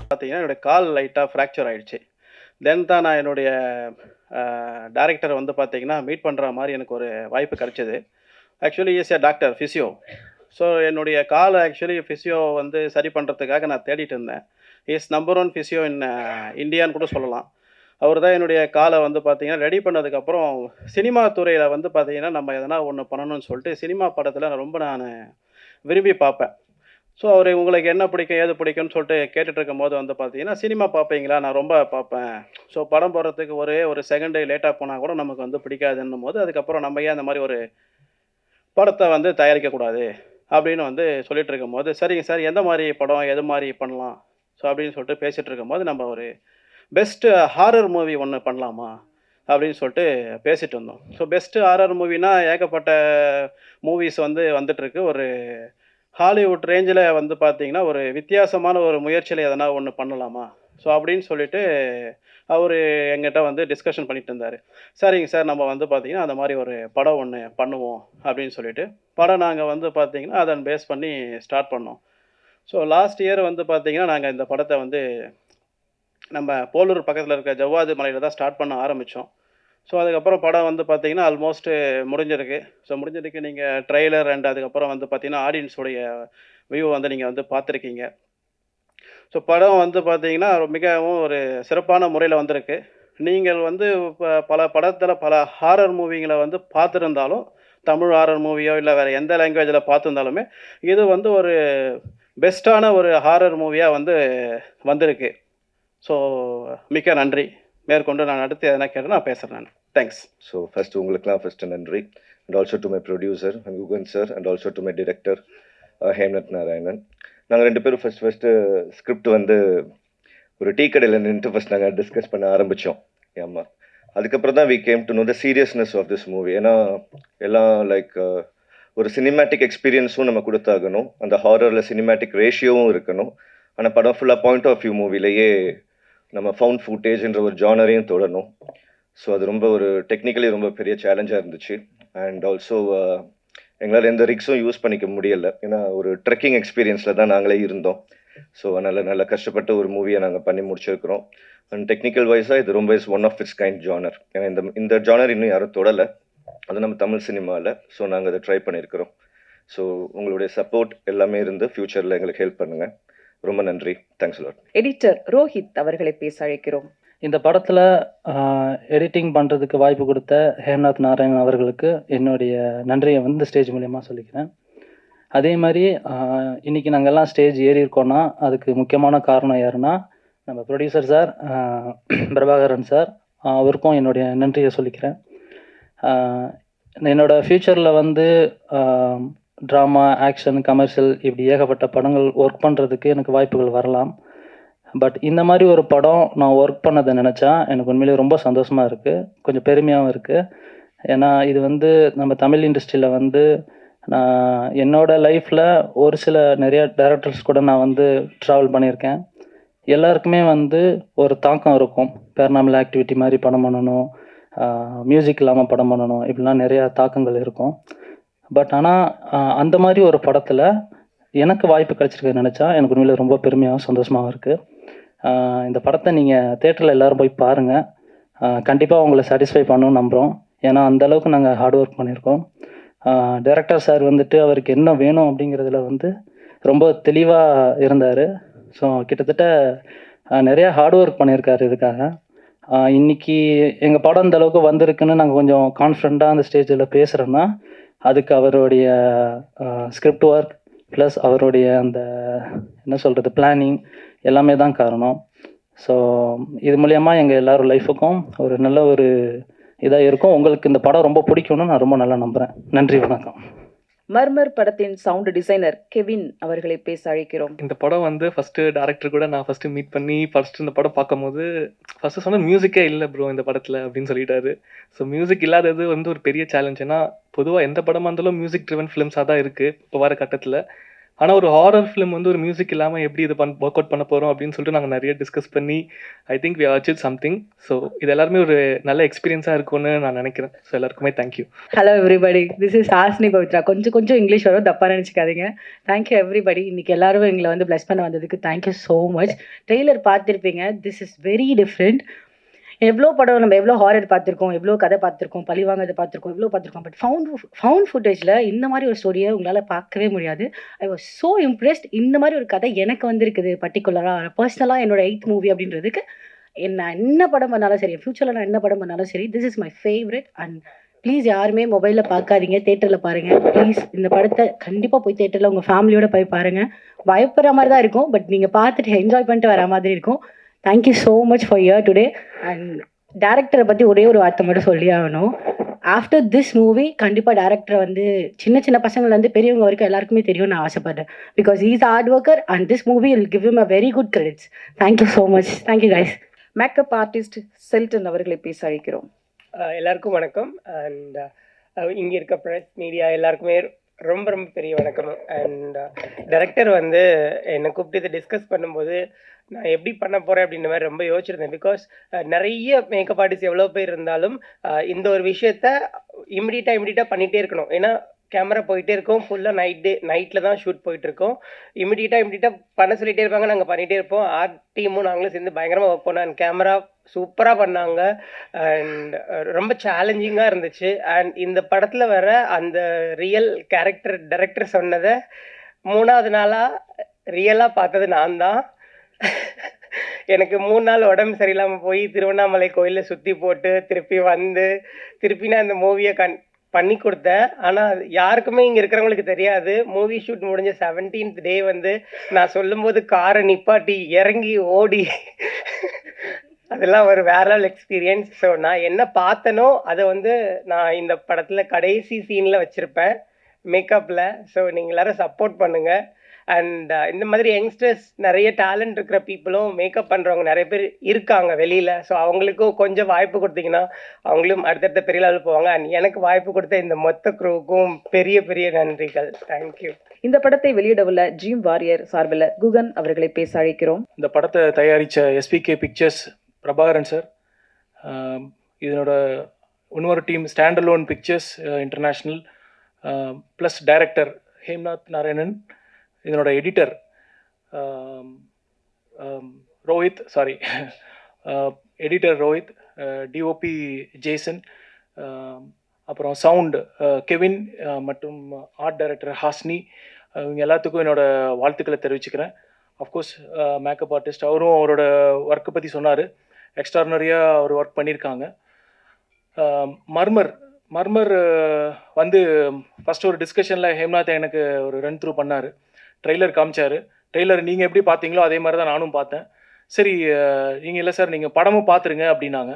பார்த்தீங்கன்னா, என்னுடைய கால் லைட்டா ஃப்ராக்சர் ஆயிடுச்சு. தென் தான் நான் என்னுடைய டைரக்டர வந்து பார்த்தீங்கன்னா, மீட் பண்ற மாரி எனக்கு ஒரு வாய்ப்பு கிடைச்சது. Actually he is a doctor, physio. So என்னுடைய கால ஆக்சுவலி பிசியோ வந்து சரி பண்றதுக்காக நான் தேடிட்டு இருந்தேன். ஹி இஸ் நம்பர் 1 பிசியோ இன் இண்டியான்னு கூட சொல்லலாம். அவரு தான் என்னுடைய கால வந்து பார்த்தீங்கன்னா, ரெடி பண்ணதுக்கப்புறம் சினிமா துறையில வந்து பார்த்தீங்கன்னா, நம்ம எதனா ஒண்ணு பண்ணணும்னு சொல்லிட்டு, சினிமா படத்துல நானு விரும்பி பார்ப்பேன். ஸோ அவரு உங்களுக்கு என்ன பிடிக்கும், ஏது பிடிக்கும்னு சொல்லிட்டு கேட்டுட்டு இருக்கும்போது வந்து பார்த்தீங்கன்னா, "சினிமா பார்ப்பீங்களா? நான் ரொம்ப பார்ப்பேன். ஸோ படம் போடுறதுக்கு ஒரே ஒரு செகண்ட் லேட்டா போனா கூட நமக்கு வந்து பிடிக்காதுன்னும்போது, அதுக்கப்புறம் நம்ம ஏன் அந்த மாரி ஒரு படத்த வந்து தயாரிக்கக்கூடாது?" அப்படின்னு வந்து சொல்லிட்டு இருக்கும்போது, "சரிங்க சார், எந்த மாரி படம், எது மாரி பண்ணலாம்?" ஸோ அப்படின்னு சொல்லிட்டு பேசிட்டு இருக்கும்போது, "நம்ம ஒரு பெஸ்ட் ஹாரர் மூவி ஒண்ணு பண்ணலாமா?" அப்படின்னு சொல்லிட்டு பேசிட்டு இருந்தோம். ஸோ பெஸ்ட் ஹாரர் மூவினா ஏகப்பட்ட மூவிஸ் வந்து வந்துட்டுருக்கு. ஒரு ஹாலிவுட் ரேஞ்சில வந்து பார்த்தீங்கன்னா, ஒரு வித்தியாசமான ஒரு முயற்சியில எதனா ஒண்ணு பண்ணலாமா? ஸோ அப்படின்னு சொல்லிட்டு அவரு என்கிட்ட வந்து டிஸ்கஷன் பண்ணிட்டு இருந்தாரு. சரிங்க சார், நம்ம வந்து பார்த்தீங்கன்னா, அந்த மாரி ஒரு படம் ஒண்ணு பண்ணுவோம் அப்படின்னு சொல்லிட்டு, படம் நாங்க வந்து பார்த்தீங்கன்னா, அதன் பேஸ் பண்ணி ஸ்டார்ட் பண்ணோம். ஸோ லாஸ்ட் இயர் வந்து பார்த்தீங்கன்னா, நாங்க இந்த படத்த வந்து நம்ம போலூர் பக்கத்தில இருக்க ஜவ்வாது மலையில தான் ஸ்டார்ட் பண்ண ஆரம்பிச்சோம். ஸோ அதுக்கப்புறம் படம் வந்து பார்த்தீங்கன்னா, ஆல்மோஸ்ட் முடிஞ்சிருக்கு. ஸோ முடிஞ்சதுக்கு நீங்க ட்ரெய்லர் அண்ட் அதுக்கப்புறம் வந்து பார்த்தீங்கன்னா, ஆடியன்ஸ் உடைய வியூ வந்து நீங்க வந்து பார்த்துருக்கீங்க. ஸோ படம் வந்து பார்த்தீங்கன்னா, மிகவும் ஒரு சிறப்பான முறையில வந்திருக்கு. நீங்கள் வந்து பல படத்தில பல ஹாரர் மூவிங்கள வந்து பார்த்திருந்தாலும், தமிழ் ஹாரர் மூவியோ இல்ல வேற எந்த லாங்குவேஜ்ல பார்த்திருந்தாலுமே, இது வந்து ஒரு பெஸ்ட்டான ஒரு ஹாரர் மூவியா வந்து வந்திருக்கு. ஸோ மிக்க நன்றி. மேற்கொண்டு நான் அடுத்து எதனா கேட்டா நான் பேசுறேன் நானு. தேங்க்ஸ். ஸோ ஃபர்ஸ்ட் உங்களுக்கெல்லாம் ஃபர்ஸ்ட் நன்றி. And also to my producer Guhan sir and also to my director Hemnath Narayanan. நாங்கள் 2 பேரும் ஃபர்ஸ்ட்டு ஸ்கிரிப்ட் வந்து ஒரு டீ கடையில் நின்றுட்டு ஃபர்ஸ்ட் நாங்கள் டிஸ்கஸ் பண்ண ஆரம்பித்தோம். ஆமா. அதுக்கப்புறம் தான் we came to know the seriousness of this movie. ஏன்னா எல்லாம் லைக் ஒரு சினிமேட்டிக் எக்ஸ்பீரியன்ஸும் நம்ம கொடுத்தாகணும். அந்த ஹாரரில் சினிமேட்டிக் ரேஷியோவும் இருக்கணும். ஆனால் படம் ஃபுல்லாக பாயிண்ட் ஆஃப் வியூ மூவிலேயே நம்ம ஃபவுண்ட் ஃபுட்டேஜ்ன்ற ஒரு ஜானரையும் தொடரணும். ஸோ அது ரொம்ப ஒரு டெக்னிக்கலி ரொம்ப பெரிய சேலஞ்சாக இருந்துச்சு. அண்ட் ஆல்சோ எங்களால் எந்த ரிக்ஸும் யூஸ் பண்ணிக்க முடியலை. ஏன்னா ஒரு ட்ரெக்கிங் எக்ஸ்பீரியன்ஸில் தான் நாங்களே இருந்தோம். ஸோ அதனால் நல்லா கஷ்டப்பட்டு ஒரு மூவியை நாங்கள் பண்ணி முடிச்சிருக்கிறோம். அண்ட் டெக்னிக்கல் வைஸாக இது ரொம்ப one of its kind genre. ஏன்னா இந்த ஜானர் இன்னும் யாரும் தொடலை. அது நம்ம தமிழ் சினிமாவில். ஸோ நாங்கள் அதை ட்ரை பண்ணியிருக்கிறோம். ஸோ உங்களுடைய சப்போர்ட் எல்லாமே இருந்து ஃப்யூச்சரில் எங்களுக்கு ஹெல்ப் பண்ணுங்கள். ரொம்ப நன்றி. Thanks lot. எடிட்டர் ரோஹித் அவர்களை பேச அழைக்கிறோம். இந்த படத்தில் எடிட்டிங் பண்ணுறதுக்கு வாய்ப்பு கொடுத்த ஹேம்நாத் நாராயணன் அவர்களுக்கு என்னுடைய நன்றியை வந்து ஸ்டேஜ் மூலியமாக சொல்லிக்கிறேன். அதே மாதிரி இன்றைக்கி நாங்கள் எல்லாம் ஸ்டேஜ் ஏறி இருக்கோன்னா அதுக்கு முக்கியமான காரணம் யாருன்னா நம்ம ப்ரொடியூசர் சார் பிரபாகரன் சார், அவருக்கும் என்னுடைய நன்றியை சொல்லிக்கிறேன். என்னோடய ஃப்யூச்சரில் வந்து ட்ராமா, ஆக்ஷன், கமர்ஷியல் இப்படி ஏகப்பட்ட படங்கள் ஒர்க் பண்ணுறதுக்கு எனக்கு வாய்ப்புகள் வரலாம். பட் இந்த மாதிரி ஒரு படம் நான் ஒர்க் பண்ணதை நினச்சா எனக்கு உண்மையிலேயே ரொம்ப சந்தோஷமாக இருக்குது, கொஞ்சம் பெருமையாகவும் இருக்குது. ஏன்னா இது வந்து நம்ம தமிழ் இண்டஸ்ட்ரியில் வந்து நான் என்னோடய லைஃப்பில் ஒரு சில நிறையா டைரக்டர்ஸ் கூட நான் வந்து ட்ராவல் பண்ணியிருக்கேன். எல்லாருக்குமே வந்து ஒரு தாக்கம் இருக்கும். பேரனாமல் ஆக்டிவிட்டி மாதிரி படம் பண்ணணும், மியூசிக் இல்லாமல் படம் பண்ணணும், இப்படிலாம் நிறையா தாக்கங்கள் இருக்கும். பட் ஆனால் அந்த மாதிரி ஒரு படத்தில் எனக்கு வாய்ப்பு கிடச்சிருக்குன்னு நினச்சா எனக்கு உண்மையிலே ரொம்ப பெருமையாகவும் சந்தோஷமாகவும் இருக்குது. இந்த படத்தை நீங்கள் தேட்டரில் எல்லோரும் போய் பாருங்கள். கண்டிப்பாக உங்களை சாட்டிஸ்ஃபை பண்ணணும்னு நம்புகிறோம். ஏன்னா அந்தளவுக்கு நாங்கள் ஹார்ட் ஒர்க் பண்ணியிருக்கோம். டைரக்டர் சார் வந்துட்டு அவருக்கு என்ன வேணும் அப்படிங்கிறதுல வந்து ரொம்ப தெளிவாக இருந்தார். ஸோ கிட்டத்தட்ட நிறையா ஹார்ட் ஒர்க் பண்ணியிருக்காரு இதுக்காக. இன்றைக்கி எங்கள் படம் இந்த அளவுக்கு வந்திருக்குன்னு நாங்கள் கொஞ்சம் கான்ஃபிடண்ட்டாக அந்த ஸ்டேஜில் பேசுகிறோன்னா அதுக்கு அவருடைய ஸ்கிரிப்ட் ஒர்க் ப்ளஸ் அவருடைய அந்த என்ன சொல்கிறது பிளானிங் எல்லாமே தான் காரணம். ஸோ இது மூலயமா எங்கள் எல்லோரும் லைஃபுக்கும் ஒரு நல்ல ஒரு இதாக இருக்கும். உங்களுக்கு இந்த படம் ரொம்ப பிடிக்கும்னு நான் ரொம்ப நல்லா நம்புகிறேன். நன்றி, வணக்கம். மர்மர் படத்தின் சவுண்ட் டிசைனர் கெவின் அவர்களை பேச அழைக்கிறோம். இந்த படம் வந்து ஃபஸ்ட்டு டேரக்டர் கூட நான் ஃபஸ்ட்டு மீட் பண்ணி இந்த படம் பார்க்கும்போது ஃபஸ்ட்டு சொன்ன மியூசிக்கே இல்லை ப்ரோ இந்த படத்தில் அப்படின்னு சொல்லிட்டாரு. ஸோ மியூசிக் இல்லாதது வந்து ஒரு பெரிய சேலஞ்ச். ஏன்னா பொதுவாக எந்த படமாக இருந்தாலும் மியூசிக் ட்ரிவன் ஃபிலிம்ஸாக தான் இருக்குது இப்போ வர கட்டத்தில். ஆனால் ஒரு ஹாரர் ஃபிலிம் வந்து ஒரு மியூசிக் இல்லாமல் எப்படி இது ஒர்க் அவுட் பண்ண போகிறோம் அப்படின்னு சொல்லிட்டு நாங்கள் நிறைய டிஸ்கஸ் பண்ணி I think we achieve something. So இது எல்லாருமே ஒரு நல்ல எக்ஸ்பீரியன்ஸாக இருக்கும்னு நான் நினைக்கிறேன். ஸோ எல்லாருக்குமே thank you. Hello everybody, this is Hasni Pavithra. கொஞ்சம் இங்கிலீஷ் வரும், தப்பாக நினச்சிக்காதீங்க. Thank you everybody. இன்னைக்கு எல்லாரும் எங்களை வந்து பிளஸ் பண்ண வந்ததுக்கு தேங்க்யூ ஸோ மச். ட்ரெய்லர் பார்த்துருப்பீங்க, திஸ் இஸ் வெரி டிஃப்ரெண்ட். எவ்வளோ படம் நம்ம எவ்வளோ ஹாரர் பார்த்துருக்கோம், எவ்வளோ கதை பார்த்துருக்கோம், பழிவாங்கதை பார்த்துருக்கோம், எவ்வளோ பார்த்துருக்கோம். பட் ஃபவுண்ட் ஃபுட்டேஜில் இந்த மாதிரி ஒரு ஸ்டோரியை உங்களால் பார்க்கவே முடியாது. I was so impressed. இந்த மாதிரி ஒரு கதை எனக்கு வந்திருக்குது பர்டிகுலராக பர்சனலாக என்னோட 8th மூவி அப்படின்றதுக்கு. என்ன படம் பண்ணாலும் சரி, ஃப்யூச்சரில் நான் என்ன படம் பண்ணாலும் சரி, this is my favourite. And please யாருமே மொபைலில் பார்க்காதீங்க, தேட்டரில் பாருங்கள் ப்ளீஸ். இந்த படத்தை கண்டிப்பாக போய் தேட்டரில் உங்கள் ஃபேமிலியோட போய் பாருங்கள். பயப்படுற மாதிரி தான் இருக்கும், பட் நீங்கள் பார்த்துட்டு என்ஜாய் பண்ணிட்டு வர மாதிரி இருக்கும். Thank you so much for here today. And டேரக்டரை பற்றி ஒரே ஒரு வார்த்தை மட்டும் சொல்லி ஆகணும். ஆஃப்டர் திஸ் மூவி கண்டிப்பாக டேரக்டரை வந்து சின்ன பசங்கள்லேருந்து பெரியவங்க வரைக்கும் எல்லாருக்குமே தெரியும் நான் ஆசைப்படுறேன். Because is hard worker and this movie will give him a very good credits. Thank you so much. Thank you guys. Makeup artist Seldon அவர்களை பேச அழைக்கிறோம். எல்லாருக்கும் வணக்கம். அண்ட் இங்கே இருக்க ப்ரெஸ் மீடியா எல்லாருக்குமே ரொம்ப ரொம்ப பெரிய வணக்கம். அண்ட் டைரக்டர் வந்து என்னை கூப்பிட்டு இதை டிஸ்கஸ் பண்ணும்போது நான் எப்படி பண்ண போகிறேன் அப்படின்ற மாதிரி ரொம்ப யோசிச்சிருந்தேன். பிகாஸ் நிறைய மேக்கப் ஆர்டிஸ்ட் எவ்வளோ பேர் இருந்தாலும் இந்த ஒரு விஷயத்த இமிடியேட்டாக பண்ணிகிட்டே இருக்கணும். ஏன்னா கேமரா போயிட்டே இருக்கோம், ஃபுல்லாக நைட்டில் தான் ஷூட் போயிட்டுருக்கோம். இமிடியேட்டாக பண்ண சொல்லிகிட்டே இருப்பாங்க, நாங்கள் பண்ணிகிட்டே இருப்போம். ஆர்ட் டீமும் நாங்களும் சேர்ந்து பயங்கரமாக ஒர்க் பண்ணோம். அண்ட் கேமரா சூப்பராக பண்ணாங்க. அண்ட் ரொம்ப சேலஞ்சிங்காக இருந்துச்சு. அண்ட் இந்த படத்தில் வர அந்த ரியல் கேரக்டர் டைரக்டர் சொன்னதை 3வது நாளாக ரியலாக பார்த்தது நான் தான். எனக்கு 3 நாள் உடம்பு சரியில்லாமல் போய் திருவண்ணாமலை கோயிலில் சுற்றி போட்டு திருப்பி நான் இந்த மூவியை பண்ணி கொடுத்தேன். ஆனால் யாருக்குமே இங்கே இருக்கிறவங்களுக்கு தெரியாது. மூவி ஷூட் முடிஞ்ச 17th டே வந்து நான் சொல்லும்போது காரை நிப்பாட்டி இறங்கி ஓடி அதெல்லாம் ஒரு வேற லெவல் எக்ஸ்பீரியன்ஸ். ஸோ நான் என்ன பார்த்தனோ அதை வந்து நான் இந்த படத்தில் கடைசி சீனில் வச்சுருப்பேன் மேக்கப்பில். ஸோ நீங்கள் எல்லோரும் சப்போர்ட் பண்ணுங்கள். அண்ட் இந்த மாதிரி யங்ஸ்டர்ஸ் நிறைய டேலண்ட் இருக்கிற பீப்புளும் மேக்கப் பண்ணுறவங்க நிறைய பேர் இருக்காங்க வெளியில். ஸோ அவங்களுக்கும் கொஞ்சம் வாய்ப்பு கொடுத்தீங்கன்னா அவங்களும் அடுத்தடுத்த பெரிய லெவல் போவாங்க. அண்ட் எனக்கு வாய்ப்பு கொடுத்த இந்த மொத்த குரூவுக்கும் பெரிய பெரிய நன்றிகள். தேங்க்யூ. இந்த படத்தை வெளியிடவுள்ள ட்ரீம் வாரியர் சார்பில் குகன் அவர்களை பேச அழைக்கிறோம். இந்த படத்தை தயாரித்த SPK பிக்சர்ஸ் பிரபாகரன் சார், இதனோட இன்னொரு team Standalone Pictures International, plus director Hemnath Narayanan, இதனோட editor Rohit, editor Rohit, DOP Jason, அப்புறம் சவுண்ட் கெவின் மற்றும் ஆர்ட் டைரக்டர் ஹாஸ்னி, இவங்க எல்லாத்துக்கும் என்னோட வாழ்த்துக்களை தெரிவிச்சுக்கிறேன். அஃப்கோர்ஸ் மேக்கப் ஆர்டிஸ்ட் அவரும் அவரோட ஒர்க்கை பற்றி சொன்னார். எக்ஸ்ட்ரானரியாக அவர் ஒர்க் பண்ணியிருக்காங்க. மர்மர் வந்து ஃபஸ்ட் ஒரு டிஸ்கஷனில் ஹேம்நாத் எனக்கு ஒரு ரன் த்ரூ பண்ணார். ட்ரெய்லர் காமிச்சார். ட்ரெய்லர் நீங்கள் எப்படி பார்த்தீங்களோ அதே மாதிரி தான் நானும் பார்த்தேன். சரி நீங்கள் இல்லை சார் நீங்கள் படமும் பார்த்துருங்க அப்படின்னாங்க.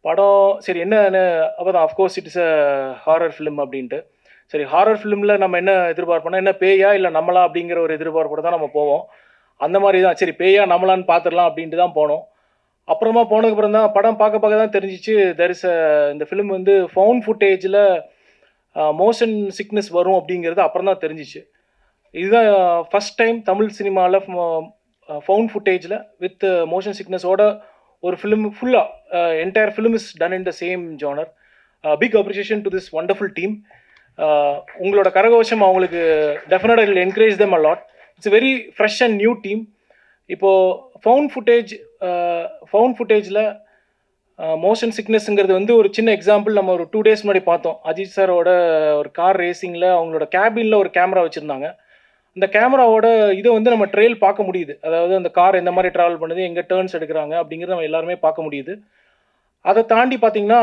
படம் சரி என்னன்னு அப்போ தான் of course it is a horror film அப்படின்ட்டு. சரி ஹாரர் ஃபிலிமில் நம்ம என்ன எதிர்பார்ப்போம்னா என்ன பேயா இல்லை நம்மளா அப்படிங்கிற ஒரு எதிர்பார்ப்போட தான் நம்ம போவோம். அந்த மாதிரி தான் சரி பேயா நம்மளான்னு பார்த்துடலாம் அப்படின்ட்டு தான் போனோம். அப்புறமா போனதுக்கப்புறம் தான் படம் பார்க்க தான் தெரிஞ்சிச்சு இந்த ஃபிலிம் வந்து ஃபவுண்ட் ஃபுட்டேஜில் மோஷன் சிக்னஸ் வரும் அப்படிங்கிறது அப்புறம் தான் தெரிஞ்சிச்சு. இதுதான் ஃபஸ்ட் டைம் தமிழ் சினிமாவில் ஃபவுண்ட் ஃபுட்டேஜில் வித் மோஷன் சிக்னஸோட ஒரு ஃபிலிம் ஃபுல்லாக entire film is done in the same genre. Big appreciation to this wonderful team. உங்களோட கரகோஷம் அவங்களுக்கு டெஃபினட்டாக will encourage them a lot. It's very fresh and new team. இப்போது ஃபவுண்ட் ஃபுட்டேஜில் மோஷன் சிக்னஸ்ங்கிறது வந்து ஒரு சின்ன எக்ஸாம்பிள் நம்ம ஒரு 2 days முன்னாடி பார்த்தோம். அஜித் சாரோட ஒரு கார் ரேசிங்கில் அவங்களோட கேபினில் ஒரு கேமரா வச்சுருந்தாங்க. அந்த கேமராவோட இதை வந்து நம்ம ட்ரெயில் பார்க்க முடியுது. அதாவது அந்த கார் எந்த மாதிரி ட்ராவல் பண்ணுது, எங்கே டேர்ன்ஸ் எடுக்கிறாங்க அப்படிங்கிறது நம்ம எல்லாருமே பார்க்க முடியுது. அதை தாண்டி பார்த்தீங்கன்னா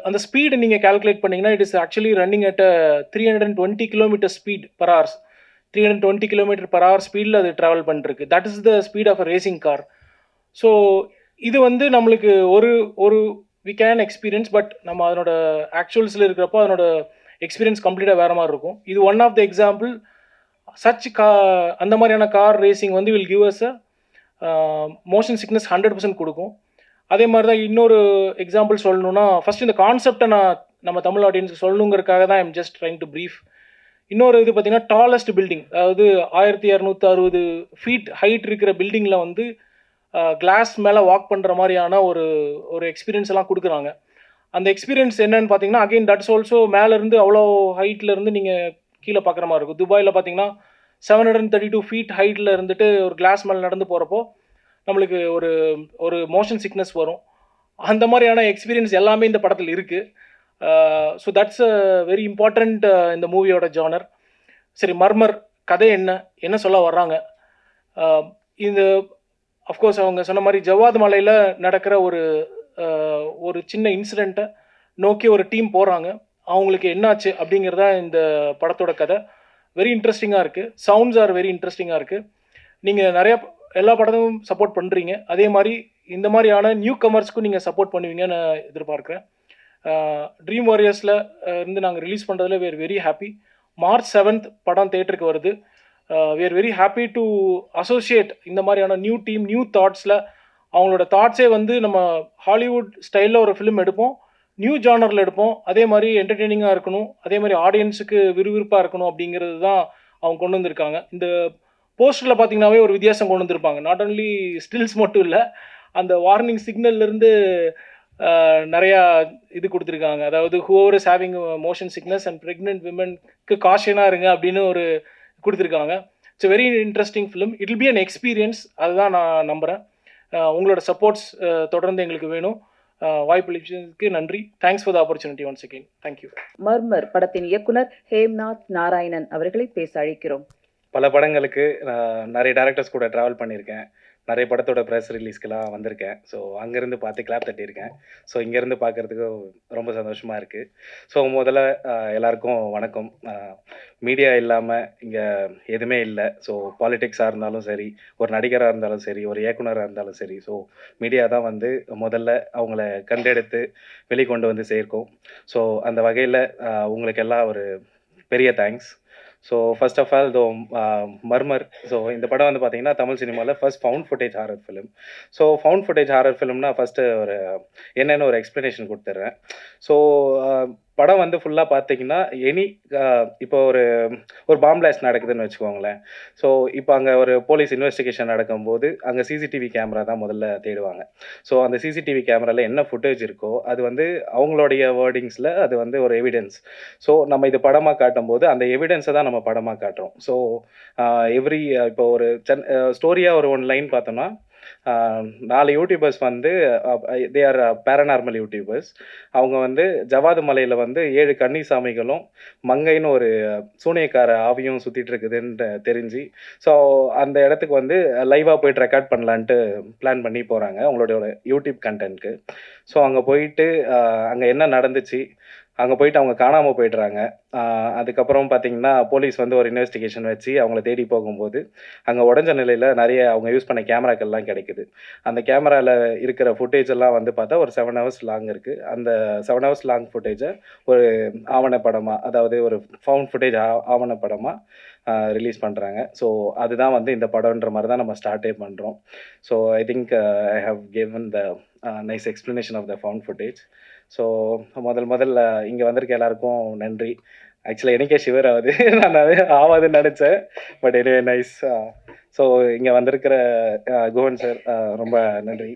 அந்த ஸ்பீடு நீங்கள் கால்குலேட் பண்ணிங்கன்னா it is actually running at 320 km speed per hours. 320 km/h ஸ்பீடில் அது ட்ராவல் பண்ணிருக்கு. That is the speed of a racing car. So இது வந்து நம்மளுக்கு ஒரு வி கேன் எக்ஸ்பீரியன்ஸ். பட் நம்ம அதனோட ஆக்சுவல்ஸில் இருக்கிறப்போ அதனோட எக்ஸ்பீரியன்ஸ் கம்ப்ளீட்டாக வேறு மாதிரி இருக்கும். இது ஒன் ஆஃப் த எக்ஸாம்பிள். அந்த மாதிரியான கார் ரேசிங் வந்து will give us a motion sickness 100% கொடுக்கும். அதே மாதிரி தான் இன்னொரு எக்ஸாம்பிள் சொல்லணும்னா ஃபஸ்ட் இந்த கான்செப்டை நம்ம தமிழ் ஆடியன்ஸுக்கு சொல்லணுங்கிறதுக்காக தான் I'm just trying to brief. இன்னொரு இது பார்த்தீங்கன்னா டாலஸ்ட் பில்டிங், அதாவது 1260 ஃபீட் ஹைட் இருக்கிற பில்டிங்கில் வந்து கிளாஸ் மேலே வாக் பண்ணுற மாதிரியான ஒரு எக்ஸ்பீரியன்ஸ் எல்லாம் கொடுக்குறாங்க. அந்த எக்ஸ்பீரியன்ஸ் என்னன்னு பார்த்தீங்கன்னா அகைன் தட்ஸ் ஆல்சோ மேலேருந்து அவ்வளோ ஹைட்லேருந்து நீங்கள் கீழே பார்க்குற மாதிரி இருக்கும். துபாயில் பார்த்தீங்கன்னா 732 ஃபீட் ஹைட்டில் இருந்துட்டு ஒரு கிளாஸ் மேலே நடந்து போகிறப்போ நம்மளுக்கு ஒரு மோஷன் சிக்னஸ் வரும். அந்த மாதிரியான எக்ஸ்பீரியன்ஸ் எல்லாமே இந்த படத்தில் இருக்குது. So that's a very important இந்த மூவியோட ஜானர். சரி, மர்மர் கதை என்ன சொல்ல வர்றாங்க? இந்த அஃப்கோர்ஸ் அவங்க சொன்ன மாதிரி ஜவாத் மலையில் நடக்கிற ஒரு சின்ன இன்சிடெண்ட்டை நோக்கி ஒரு டீம் போகிறாங்க. அவங்களுக்கு என்னாச்சு அப்படிங்கிறதா இந்த படத்தோட கதை. வெரி இன்ட்ரெஸ்டிங்காக இருக்குது. சவுண்ட்ஸ் ஆர் வெரி இன்ட்ரெஸ்டிங்காக இருக்குது. நீங்கள் எல்லா படமும் சப்போர்ட் பண்ணுறீங்க, அதே மாதிரி இந்த மாதிரியான நியூ கமர்ஸ்க்கும் நீங்கள் சப்போர்ட் பண்ணுவீங்கன்னு எதிர்பார்க்குறேன். ட்ரீம் வாரியர்ஸில் இருந்து நாங்கள் ரிலீஸ் பண்ணுறதுல we are very happy. March 7th படம் தேட்டருக்கு வருது. we are very happy to associate இந்த மாதிரியான நியூ டீம், நியூ தாட்ஸில். அவங்களோட தாட்ஸே வந்து நம்ம ஹாலிவுட் ஸ்டைலில் ஒரு ஃபிலிம் எடுப்போம், நியூ ஜானரில் எடுப்போம், அதே மாதிரி என்டர்டெய்னிங்காக இருக்கணும், அதே மாதிரி ஆடியன்ஸுக்கு விறுவிறுப்பாக இருக்கணும் அப்படிங்கிறது தான் அவங்க கொண்டு வந்திருக்காங்க. இந்த போஸ்டரில் பார்த்தீங்கன்னாவே ஒரு வித்தியாசம் கொண்டு வந்திருப்பாங்க. நாட் ஓன்லி ஸ்டில்ஸ் மட்டும் இல்லை, அந்த வார்னிங் சிக்னல்லேருந்து நிறையா இது கொடுத்துருக்காங்க. அதாவது whoever is having motion sickness and pregnant விமனுக்கு காஷனாக இருங்க அப்படின்னு கொடுத்துருக்காங்க. It's very interesting film. It will be an experience. அதுதான் நான் நம்புகிறேன். உங்களோட சப்போர்ட்ஸ் தொடர்ந்து எங்களுக்கு வேணும். வாய்ப்பளிச்சதுக்கு நன்றி. Thanks for the opportunity once again. Thank you. Murmur படத்தின் இயக்குனர் ஹேம்நாத் நாராயணன் அவர்களை பேச அழைக்கிறோம். பல படங்களுக்கு நான் நிறைய டேரக்டர்ஸ் கூட ட்ராவல் பண்ணியிருக்கேன். நிறைய படத்தோட ப்ரெஸ் ரிலீஸ்க்கெலாம் வந்திருக்கேன். ஸோ அங்கேருந்து பார்த்து கிளாப் தட்டியிருக்கேன். ஸோ இங்கேருந்து பார்க்குறதுக்கு ரொம்ப சந்தோஷமாக இருக்குது. ஸோ முதல்ல எல்லாருக்கும் வணக்கம். மீடியா இல்லாமல் இங்கே எதுவுமே இல்லை. ஸோ பாலிடிக்ஸாக இருந்தாலும் சரி, ஒரு நடிகராக இருந்தாலும் சரி, ஒரு இயக்குனராக இருந்தாலும் சரி, ஸோ மீடியா தான் வந்து முதல்ல அவங்கள கண்டெடுத்து வெளிக்கொண்டு வந்து சேர்க்கும். ஸோ அந்த வகையில் உங்களுக்கு எல்லாம் ஒரு பெரிய thanks. So first of all Murmur. So இந்த படம் வந்து பார்த்தீங்கன்னா தமிழ் சினிமாவில் first found footage horror film. So found footage horror ஃபிலிம்னா ஃபஸ்ட்டு என்னென்னு ஒரு எக்ஸ்ப்ளனேஷன் கொடுத்துட்றேன். ஸோ படம் வந்து ஃபுல்லாக பார்த்தீங்கன்னா இப்போ ஒரு பாம் பிளாஸ்ட் நடக்குதுன்னு வச்சுக்கோங்களேன். ஸோ இப்போ அங்கே ஒரு போலீஸ் இன்வெஸ்டிகேஷன் நடக்கும்போது அங்கே சிசிடிவி கேமரா தான் முதல்ல தேடுவாங்க. ஸோ அந்த சிசிடிவி கேமராவில் என்ன ஃபுட்டேஜ் இருக்கோ அது வந்து அவங்களுடைய வேர்டிங்ஸில் அது வந்து ஒரு எவிடன்ஸ். ஸோ நம்ம இது படமாக காட்டும்போது அந்த எவிடன்ஸை தான் நம்ம படமாக காட்டுறோம். ஸோ இப்போ ஒரு ஸ்டோரியாக ஒரு 1 லைன் பார்த்தோம்னா 4 யூடியூபர்ஸ் வந்து தே ஆர் பேரநார்மல் யூடியூபர்ஸ். அவங்க வந்து ஜவாது மலையில் வந்து 7 கன்னி சாமிகளும் மங்கைன்னு ஒரு சூனியக்கார ஆவியும் சுற்றிட்டு இருக்குதுன்னு தெரிஞ்சு ஸோ அந்த இடத்துக்கு வந்து லைவாக போயிட்டு ரெக்கார்ட் பண்ணலான்ட்டு பிளான் பண்ணி போகிறாங்க அவங்களோட யூடியூப் கண்டென்ட்க்கு. ஸோ அங்கே போயிட்டு அங்கே என்ன நடந்துச்சு, அங்கே போயிட்டு அவங்க காணாமல் போயிடுறாங்க. அதுக்கப்புறம் பார்த்தீங்கன்னா போலீஸ் வந்து ஒரு இன்வெஸ்டிகேஷன் வச்சு அவங்கள தேடி போகும்போது அங்கே உடஞ்ச நிலையில் நிறைய அவங்க யூஸ் பண்ண கேமராக்கள்லாம் கிடைக்குது. அந்த கேமராவில் இருக்கிற ஃபுட்டேஜ் எல்லாம் வந்து பார்த்தா ஒரு 7 hours லாங் இருக்குது. அந்த 7 hours லாங் ஃபுட்டேஜை ஒரு ஆவணப்படமாக, அதாவது ஒரு ஃபவுண்ட் ஃபுட்டேஜ் ஆவணப்படமாக ரிலீஸ் பண்ணுறாங்க. ஸோ அதுதான் வந்து இந்த படம்ன்ற மாதிரி தான் நம்ம ஸ்டார்ட்டே பண்ணுறோம். So I think I have given the nice explanation of the found footage. So முதல்ல இங்கே வந்திருக்க எல்லாருக்கும் நன்றி. ஆக்சுவலாக எனக்கே ஷிவர் ஆகுது, நான் ஆகாதுன்னு நினச்சேன். But anyway nice. ஸோ இங்கே வந்திருக்கிற குஹன் சார் ரொம்ப நன்றி.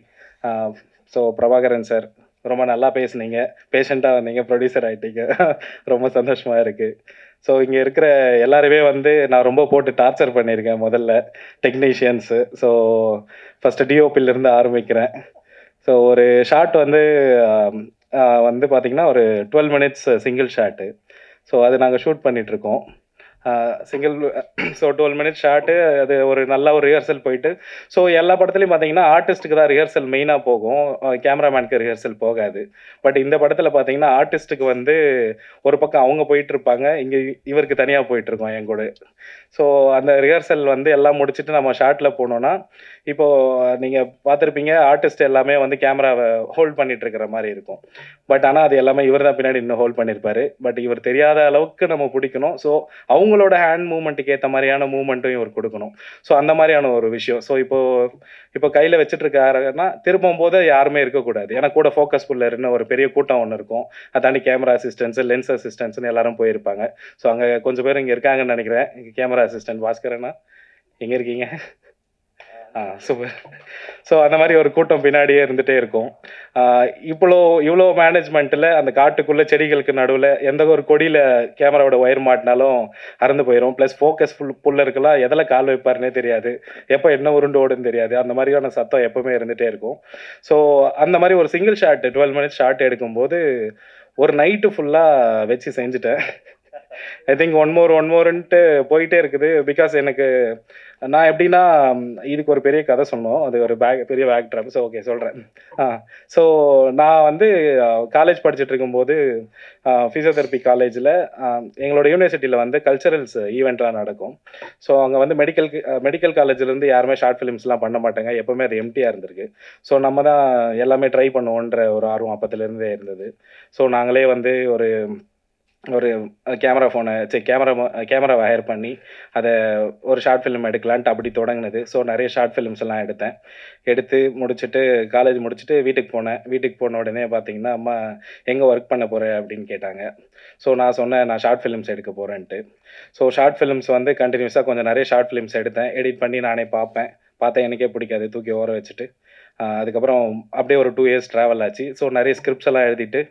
ஸோ பிரபாகரன் சார் ரொம்ப நல்லா பேசுனீங்க, பேஷண்ட்டாக வந்தீங்க, ப்ரொடியூசர் ஆகிட்டீங்க, ரொம்ப சந்தோஷமாக இருக்குது. ஸோ இங்கே இருக்கிற எல்லாருமே வந்து நான் ரொம்ப போட்டு டார்ச்சர் பண்ணியிருக்கேன். முதல்ல டெக்னீஷியன்ஸு. ஸோ ஃபஸ்ட்டு டிஓபியிலேருந்து ஆரம்பிக்கிறேன். ஸோ ஒரு ஷாட் வந்து பார்த்திங்கன்னா ஒரு 12 minutes சிங்கிள் ஷாட்டு. ஸோ அது நாங்கள் ஷூட் பண்ணிகிட்ருக்கோம் ஸோ 12 minutes ஷாட்டு. அது ஒரு நல்ல ஒரு ரிஹர்சல் போயிட்டு, ஸோ எல்லா படத்துலையும் பார்த்தீங்கன்னா ஆர்டிஸ்ட்டுக்கு தான் ரிஹர்சல் மெயினாக போகும், கேமராமேனுக்கு ரிஹர்சல் போகாது. பட் இந்த படத்தில் பார்த்தீங்கன்னா ஆர்டிஸ்ட்டுக்கு வந்து ஒரு பக்கம் அவங்க போயிட்டுருப்பாங்க, இங்கே இவருக்கு தனியாக போயிட்டுருக்கோம் என் கூட. ஸோ அந்த ரிஹர்சல் வந்து எல்லாம் முடிச்சுட்டு நம்ம ஷாட்டில் போனோன்னா, இப்போது நீங்கள் பார்த்துருப்பீங்க ஆர்டிஸ்ட் எல்லாமே வந்து கேமராவை ஹோல்ட் பண்ணிட்டு இருக்கிற மாதிரி இருக்கும். பட் ஆனால் அது எல்லாமே இவர் தான் பின்னாடி இன்னும் ஹோல்ட் பண்ணியிருப்பாரு. பட் இவர் தெரியாத அளவுக்கு நம்ம பிடிக்கணும். ஸோ அவங்களும் அவங்களோட ஹேண்ட் மூவ்மெண்ட்டுக்கு ஏற்ற மாதிரியான மூவ்மெண்ட்டும் இவர் கொடுக்கணும். ஸோ அந்த மாதிரியான ஒரு விஷயம். ஸோ இப்போ கையில் வச்சுட்டு இருக்காருன்னா திரும்பும் போது யாருமே இருக்கக்கூடாது. ஏன்னா கூட ஃபோக்கஸ் புல்லர்னு ஒரு பெரிய கூட்டம் ஒன்று இருக்கும். அதை தாண்டி கேமரா அசிஸ்டன்ஸு, லென்ஸ் அசிஸ்டன்ஸ்னு எல்லாரும் போயிருப்பாங்க. ஸோ அங்கே கொஞ்சம் பேர் இங்கே இருக்காங்கன்னு நினைக்கிறேன். கேமரா அசிஸ்டன்ட் பாஸ்கரண்ணா எங்கே இருக்கீங்க? சூப்பர். ஸோ அந்த மாதிரி ஒரு கூட்டம் பின்னாடியே இருந்துகிட்டே இருக்கும். இவ்வளோ மேனேஜ்மெண்ட்டில் அந்த காட்டுக்குள்ளே செடிகளுக்கு நடுவில் எந்த ஒரு கொடியில் கேமராவோட ஒயர் மாட்டினாலும் அறந்து போயிடும். ப்ளஸ் ஃபோக்கஸ் புல்லருக்கெல்லாம் எதில் கால் வைப்பாருன்னே தெரியாது, எப்போ என்ன உருண்டு ஓடுன்னு தெரியாது. அந்த மாதிரியான சத்தம் எப்போவுமே இருந்துகிட்டே இருக்கும். ஸோ அந்த மாதிரி ஒரு சிங்கிள் ஷாட் 12 மினிட்ஸ் ஷாட் எடுக்கும்போது ஒரு நைட்டு ஃபுல்லாக வச்சு செஞ்சுட்டேன். ஐ திங்க் ஒன் மோர்ன்ட்டு போயிட்டே இருக்குது. பிகாஸ் எனக்கு நான் எப்படின்னா இதுக்கு ஒரு பெரிய கதை சொன்னோம், அது ஒரு பெரிய பேக் ட்ராப். ஸோ ஓகே சொல்கிறேன். ஸோ நான் வந்து காலேஜ் படிச்சுட்டு இருக்கும்போது ஃபிசியோதெரப்பி காலேஜில் எங்களோட யூனிவர்சிட்டியில் வந்து கல்ச்சரல்ஸ் ஈவெண்ட்லாம் நடக்கும். ஸோ அங்கே வந்து மெடிக்கல் காலேஜ்லேருந்து யாருமே ஷார்ட் ஃபிலிம்ஸ்லாம் பண்ண மாட்டாங்க. எப்போவுமே அது எம்டியாக இருந்திருக்கு. ஸோ நம்ம தான் எல்லாமே ட்ரை பண்ணுவோன்ற ஒரு ஆர்வம் அப்பத்துலேருந்தே இருந்தது. ஸோ நாங்களே வந்து ஒரு கேமராவை ஹையர் பண்ணி அதை ஒரு ஷார்ட் ஃபிலிம் எடுக்கலான்ட்டு அப்படி தொடங்கினது. ஸோ நிறைய ஷார்ட் ஃபிலிம்ஸ் எல்லாம் எடுத்து முடிச்சுட்டு காலேஜ் முடிச்சுட்டு வீட்டுக்கு போன உடனே பார்த்தீங்கன்னா அம்மா எங்கே ஒர்க் பண்ண போகிற அப்படின்னு கேட்டாங்க. ஸோ நான் சொன்னேன் நான் ஷார்ட் ஃபிலிம்ஸ் எடுக்க போகிறேன்ட்டு. ஸோ ஷார்ட் ஃபிலிம்ஸ் வந்து கண்டினியூஸாக கொஞ்சம் நிறைய ஷார்ட் ஃபிலிம்ஸ் எடுத்தேன். எடிட் பண்ணி நானே பார்த்தேன் எனக்கே பிடிக்காது, தூக்கி ஓர வச்சுட்டு அதுக்கப்புறம் அப்படியே ஒரு 2 இயர்ஸ் ட்ராவல் ஆச்சு. ஸோ நிறைய ஸ்கிரிப்ட்ஸ் எல்லாம் எழுதிட்டு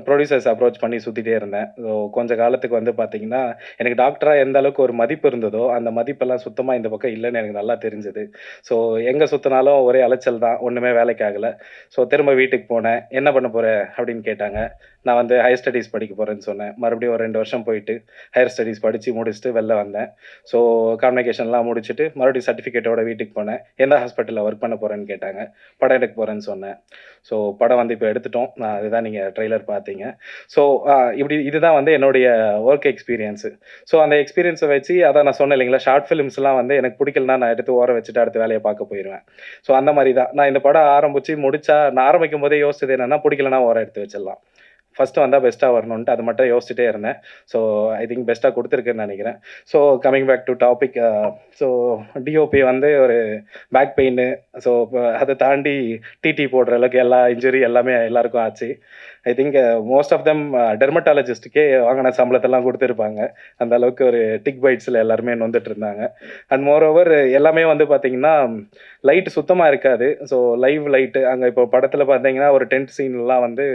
ப்ரொடியூசர்ஸ் அப்ரோச் பண்ணி சுற்றிட்டே இருந்தேன். ஸோ கொஞ்சம் காலத்துக்கு வந்து பார்த்தீங்கன்னா எனக்கு டாக்டராக எந்த அளவுக்கு ஒரு மதிப்பு இருந்ததோ அந்த மதிப்பெல்லாம் சுத்தமாக இந்த பக்கம் இல்லைன்னு எனக்கு நல்லா தெரிஞ்சுது. ஸோ எங்கே சுற்றினாலும் ஒரே அலைச்சல் தான், ஒன்றுமே வேலைக்கு ஆகலை. ஸோ திரும்ப வீட்டுக்கு போனேன். என்ன பண்ண போகிற அப்படின்னு கேட்டாங்க. நான் வந்து ஹையர் ஸ்டடீஸ் படிக்க போகிறேன்னு சொன்னேன். மறுபடியும் ஒரு 2 வருஷம் போயிட்டு ஹையர் ஸ்டடீஸ் படித்து முடிச்சுட்டு வெளில வந்தேன். ஸோ கான்வெகேஷன்லாம் முடிச்சுட்டு மறுபடியும் சர்டிஃபிகேட்டோட வீட்டுக்கு போனேன். எந்த ஹாஸ்பிட்டலில் ஒர்க் பண்ண போகிறேன்னு கேட்டாங்க. படம் எடுக்க போகிறேன்னு சொன்னேன். ஸோ படம் வந்து இப்போ எடுத்துட்டோம். அதுதான் நீங்கள் ட்ரெய்லர் பார்த்தீங்க. ஸோ இதுதான் வந்து என்னுடைய ஒர்க் எக்ஸ்பீரியன்ஸு. ஸோ அந்த எக்ஸ்பீரியன்ஸை வச்சு அதான் நான் சொன்னேன் இல்லைங்களா, ஷார்ட் ஃபிலிம்ஸ்லாம் வந்து எனக்கு பிடிக்கலனா நான் எடுத்து ஓர வச்சுட்டு அடுத்த வேலையை பார்க்க போயிடுவேன். ஸோ அந்த மாதிரி தான் நான் இந்த படம் நான் ஆரம்பிக்கும் போதே யோசிச்சது என்னென்னா பிடிக்கலனா ஓர எடுத்து வச்சிடலாம், ஃபஸ்ட்டு வந்தால் பெஸ்ட்டாக வரணுன்ட்டு அது மட்டும் யோசிச்சுட்டே இருந்தேன். ஸோ ஐ திங்க் பெஸ்ட்டாக கொடுத்துருக்குன்னு நினைக்கிறேன். So coming back to topic, so DOP வந்து ஒரு பேக் பெயின், ஸோ அதை தாண்டி டிடி போடுற அளவுக்கு எல்லா இன்ஜுரி எல்லாமே எல்லாருக்கும் ஆச்சு. I think most of them டெர்மட்டாலஜிஸ்ட்டுக்கே வாங்கின சம்பளத்தெல்லாம் கொடுத்துருப்பாங்க. அந்த அளவுக்கு ஒரு டிக் பைட்ஸில் எல்லாருமே நொந்துட்டு இருந்தாங்க. அண்ட் மோர் ஓவர் எல்லாமே வந்து பார்த்தீங்கன்னா லைட்டு சுத்தமாக இருக்காது. ஸோ லைவ் லைட்டு அங்கே இப்போ படத்தில் பார்த்தீங்கன்னா ஒரு டென்ட் சீன்லாம் வந்து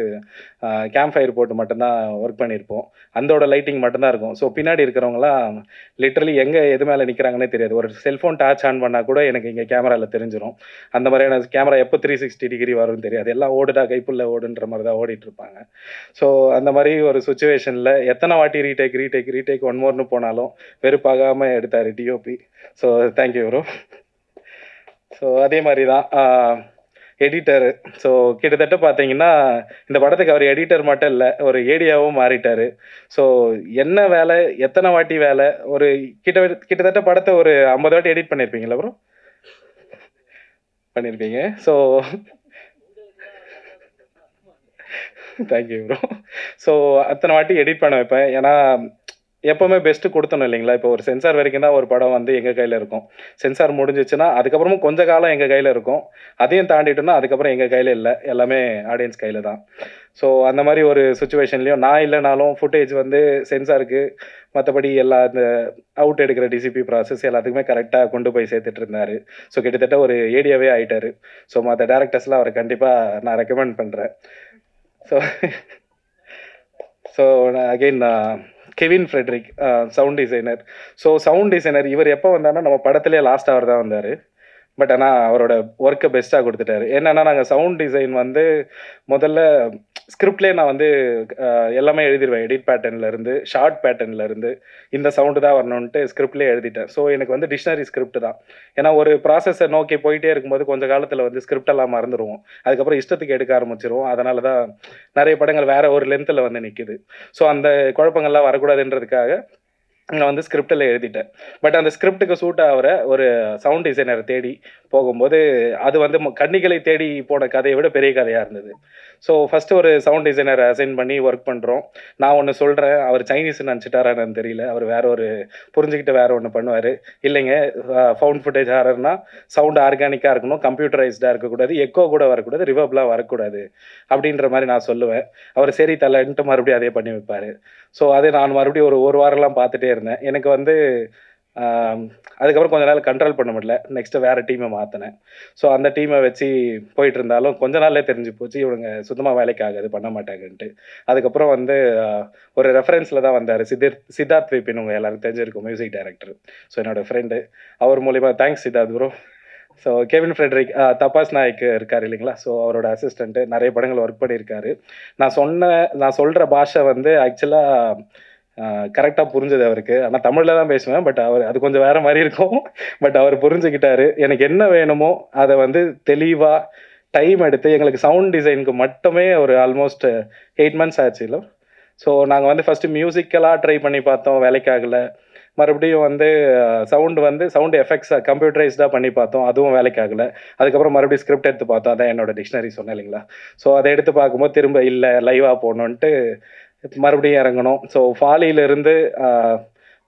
கேம்ப் ஃபயர் போட்டு மட்டும்தான் ஒர்க் பண்ணியிருப்போம். அதோட லைட்டிங் மட்டும்தான் இருக்கும். ஸோ பின்னாடி இருக்கிறவங்களாம் லிட்ரலி எங்கே எது மேலே நிற்கிறாங்கன்னே தெரியாது. ஒரு செல்ஃபோன் டார்ச் ஆன் பண்ணால் கூட எனக்கு இங்கே கேமராவில் தெரிஞ்சிடும். அந்த மாதிரியான கேமரா எப்போ 360 டிகிரி வரும்னு தெரியாது. எல்லாம் ஓடுடா கைப்புள்ள ஓடுன்ற மாதிரி தான் ஓடிட்டு இருப்பாங்க. ஸோ அந்த மாதிரி ஒரு சுச்சுவேஷனில் எத்தனை வாட்டி ரீடேக் ஒன் மோர்னு போனாலும் வெறுப்பாகாமல் எடுத்தார் DOP. So thank you bro. So அதே மாதிரி தான் எடிட்டரு. ஸோ கிட்டத்தட்ட பார்த்தீங்கன்னா இந்த படத்துக்கு அவர் எடிட்டர் மட்டும் இல்லை, ஒரு ஏடியாவும் மாறிட்டார். ஸோ என்ன வேலை, எத்தனை வாட்டி வேலை, ஒரு கிட்டத்தட்ட படத்தை ஒரு 50 வாட்டி எடிட் பண்ணியிருப்பீங்களா ப்ரோ? பண்ணியிருப்பீங்க. So thank you bro. ஸோ அத்தனை வாட்டி எடிட் பண்ண வைப்பேன். ஏன்னா எப்போவுமே பெஸ்ட்டு கொடுத்தணும் இல்லைங்களா. இப்போ ஒரு சென்சார் வரைக்கும் தான் ஒரு படம் வந்து எங்கள் கையில் இருக்கும். சென்சார் முடிஞ்சிச்சுன்னா அதுக்கப்புறமும் கொஞ்சம் காலம் எங்கள் கையில் இருக்கும். அதையும் தாண்டிட்டோன்னா அதுக்கப்புறம் எங்கள் கையில் இல்லை, எல்லாமே ஆடியன்ஸ் கையில் தான். ஸோ அந்த மாதிரி ஒரு சுச்சுவேஷன்லேயும் நான் இல்லைனாலும் ஃபுட்டேஜ் வந்து சென்சாருக்கு மற்றபடி எல்லா இந்த அவுட் எடுக்கிற டிசிபி ப்ராசஸ் எல்லாத்துக்குமே கரெக்டாக கொண்டு போய் சேர்த்துட்டு இருந்தார். ஸோ கிட்டத்தட்ட ஒரு ஏடியாவே ஆகிட்டார். ஸோ மற்ற டேரக்டர்ஸ்லாம் அவரை கண்டிப்பாக நான் ரெக்கமெண்ட் பண்ணுறேன். So again Kevin Fredrick, sound designer. So sound designer இவர் எப்போ வந்தாருன்னா நம்ம படத்துலேயே லாஸ்ட் அவர் தான் வந்தார். பட் ஆனால் அவரோட ஒர்க்கை பெஸ்ட்டாக கொடுத்துட்டாரு. என்னென்னா நாங்கள் சவுண்ட் டிசைன் வந்து முதல்ல ஸ்கிரிப்ட்லேயே நான் வந்து எல்லாமே எழுதிடுவேன். எடிட் பேட்டர்ன்லேருந்து ஷார்ட் பேட்டர்ன்லேருந்து இந்த சவுண்டு தான் வரணுன்ட்டு ஸ்கிரிப்ட்லேயே எழுதிட்டேன். ஸோ எனக்கு வந்து டிக்ஷனரி ஸ்கிரிப்ட் தான். ஏன்னா ஒரு ப்ராசஸை நோக்கி போயிட்டே இருக்கும்போது கொஞ்சம் காலத்தில் வந்து ஸ்கிரிப்டெல்லாம் மறந்துடுவோம். அதுக்கப்புறம் இஷ்டத்துக்கு எடுக்க ஆரம்பிச்சிருவோம். அதனால தான் நிறைய படங்கள் வேறு ஒரு லென்த்தில் வந்து நிற்கிது. ஸோ அந்த குழப்பங்கள்லாம் வரக்கூடாதுன்றதுக்காக நான் வந்து ஸ்கிரிப்டில் எழுதிட்டேன். பட் அந்த ஸ்கிரிப்டுக்கு சூட் ஆகிற ஒரு சவுண்ட் டிசைனரை தேடி போகும்போது அது வந்து கன்னிகளை தேடி போன கதையை விட பெரிய கதையாக இருந்தது. ஸோ ஃபஸ்ட்டு ஒரு சவுண்ட் டிசைனரை அசைன் பண்ணி ஒர்க் பண்ணுறோம். நான் ஒன்று சொல்கிறேன், அவர் சைனீஸ்ன்னு நினச்சிட்டாரான்னு தெரியல. அவர் வேற ஒரு புரிஞ்சுக்கிட்டு வேற ஒன்று பண்ணுவார். இல்லைங்க, ஃபவுண்ட் ஃபுட்டேஜ் ஹாரர்னா சவுண்ட் ஆர்கானிக்காக இருக்கணும், கம்ப்யூட்டரைஸ்டாக இருக்கக்கூடாது, எக்கோ கூட வரக்கூடாது, ரிவர்ப்லாம் வரக்கூடாது அப்படின்ற மாதிரி நான் சொல்லுவேன். அவர் சரி தலைன்ட்டு மறுபடியும் அதே பண்ணி வைப்பார். ஸோ அது நான் மறுபடியும் ஒரு வாரம்லாம் பார்த்துட்டே இருந்தேன். எனக்கு வந்து அதுக்கப்புறம் கொஞ்ச நாள் கண்ட்ரோல் பண்ண முடியல. நெக்ஸ்ட்டு வேறு டீமை மாற்றினேன். ஸோ அந்த டீமை வச்சு போயிட்டு இருந்தாலும் கொஞ்ச நாள்லே தெரிஞ்சு போச்சு இவங்க சுத்தமாக வேலைக்கு ஆகாது, பண்ண மாட்டாங்கன்ட்டு. அதுக்கப்புறம் வந்து ஒரு ரெஃபரன்ஸில் தான் வந்தார் சித்தார்த் விபின், உங்கள் எல்லாருக்கும் தெரிஞ்சிருக்கும், மியூசிக் டைரக்டர். ஸோ என்னோடய ஃப்ரெண்டு, அவர் மூலிமா thanks Siddharth bro. So Kevin Fredrick Tapas Nayak இருக்கார் இல்லைங்களா, ஸோ அவரோட அசிஸ்டண்ட்டு, நிறைய படங்கள் ஒர்க் பண்ணியிருக்காரு. நான் சொல்கிற பாஷை வந்து ஆக்சுவலாக கரெக்டாக புரிஞ்சது அவருக்கு. ஆனால் தமிழில் தான் பேசுவேன், பட் அது கொஞ்சம் வேறு மாதிரி இருக்கும். பட் அவர் புரிஞ்சுக்கிட்டாரு. எனக்கு என்ன வேணுமோ அதை வந்து தெளிவாக டைம் எடுத்து எங்களுக்கு சவுண்ட் டிசைனுக்கு மட்டுமே ஒரு ஆல்மோஸ்ட் 8 months ஆச்சு இல்லை. ஸோ நாங்கள் வந்து ஃபஸ்ட்டு மியூசிக்கலாக ட்ரை பண்ணி பார்த்தோம், வேலைக்காகலை. மறுபடியும் வந்து சவுண்ட் எஃபெக்ட்ஸாக கம்ப்யூட்டரைஸ்டாக பண்ணி பார்த்தோம், அதுவும் வேலைக்காகலை. அதுக்கப்புறம் மறுபடியும் ஸ்கிரிப்ட் எடுத்து பார்த்தோம், அதான் என்னோட டிக்ஷனரி சொன்னேன் இல்லைங்களா. ஸோ அதை எடுத்து பார்க்கும்போது திரும்ப இல்லை லைவாக போகணுன்ட்டு மறுபடியும் இறங்கணும். ஸோ ஃபாலியிலிருந்து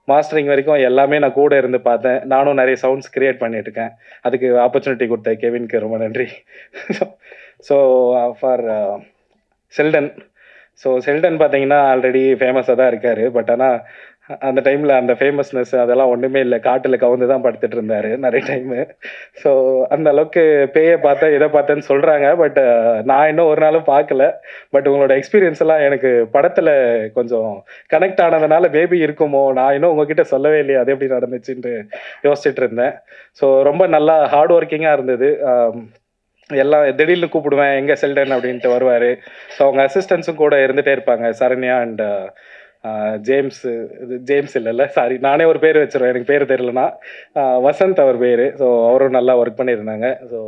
மாஸ்டரிங் வரைக்கும் எல்லாமே நான் கூட இருந்து பார்த்தேன். நானும் நிறைய சவுண்ட்ஸ் கிரியேட் பண்ணிட்டுருக்கேன். அதுக்கு ஆப்பர்ச்சுனிட்டி கொடுத்த கெவினுக்கு ரொம்ப நன்றி. ஸோ ஃபார் செல்டன் பார்த்தீங்கன்னா ஆல்ரெடி ஃபேமஸாக தான் இருக்கார். பட் ஆனால் அந்த டைமில் அந்த ஃபேமஸ்னஸ் அதெல்லாம் ஒன்றுமே இல்லை. காட்டில் கவுந்து தான் படுத்துட்டு இருந்தார் நிறைய டைமு. ஸோ அந்த அளவுக்கு பேயை பார்த்தேன் இதை பார்த்தேன்னு சொல்கிறாங்க. பட் நான் இன்னும் ஒரு நாளும் பார்க்கல. பட் உங்களோட எக்ஸ்பீரியன்ஸ் எல்லாம் எனக்கு படத்தில் கொஞ்சம் கனெக்ட் ஆனதுனால பேபி இருக்குமோ, நான் இன்னும் உங்ககிட்ட சொல்லவே இல்லையா அது எப்படி நடந்துச்சுன்ட்டு யோசிச்சுட்டு இருந்தேன். ஸோ ரொம்ப நல்லா ஹார்ட் ஒர்க்கிங்காக இருந்தது. எல்லாம் திடீர்னு கூப்பிடுவேன், எங்கே செல்டன் அப்படின்ட்டு வருவார். ஸோ அவங்க அசிஸ்டன்ஸும் கூட இருந்துகிட்டே இருப்பாங்க, சரண்யா அண்ட் ஜேம்ஸ் இல்லைல்ல, சாரி நானே ஒரு பேர் வச்சுருவேன், எனக்கு பேர் தெரியலனா வசந்த் அவர் பேர். ஸோ அவரும் நல்லா ஒர்க் பண்ணியிருந்தாங்க. ஸோ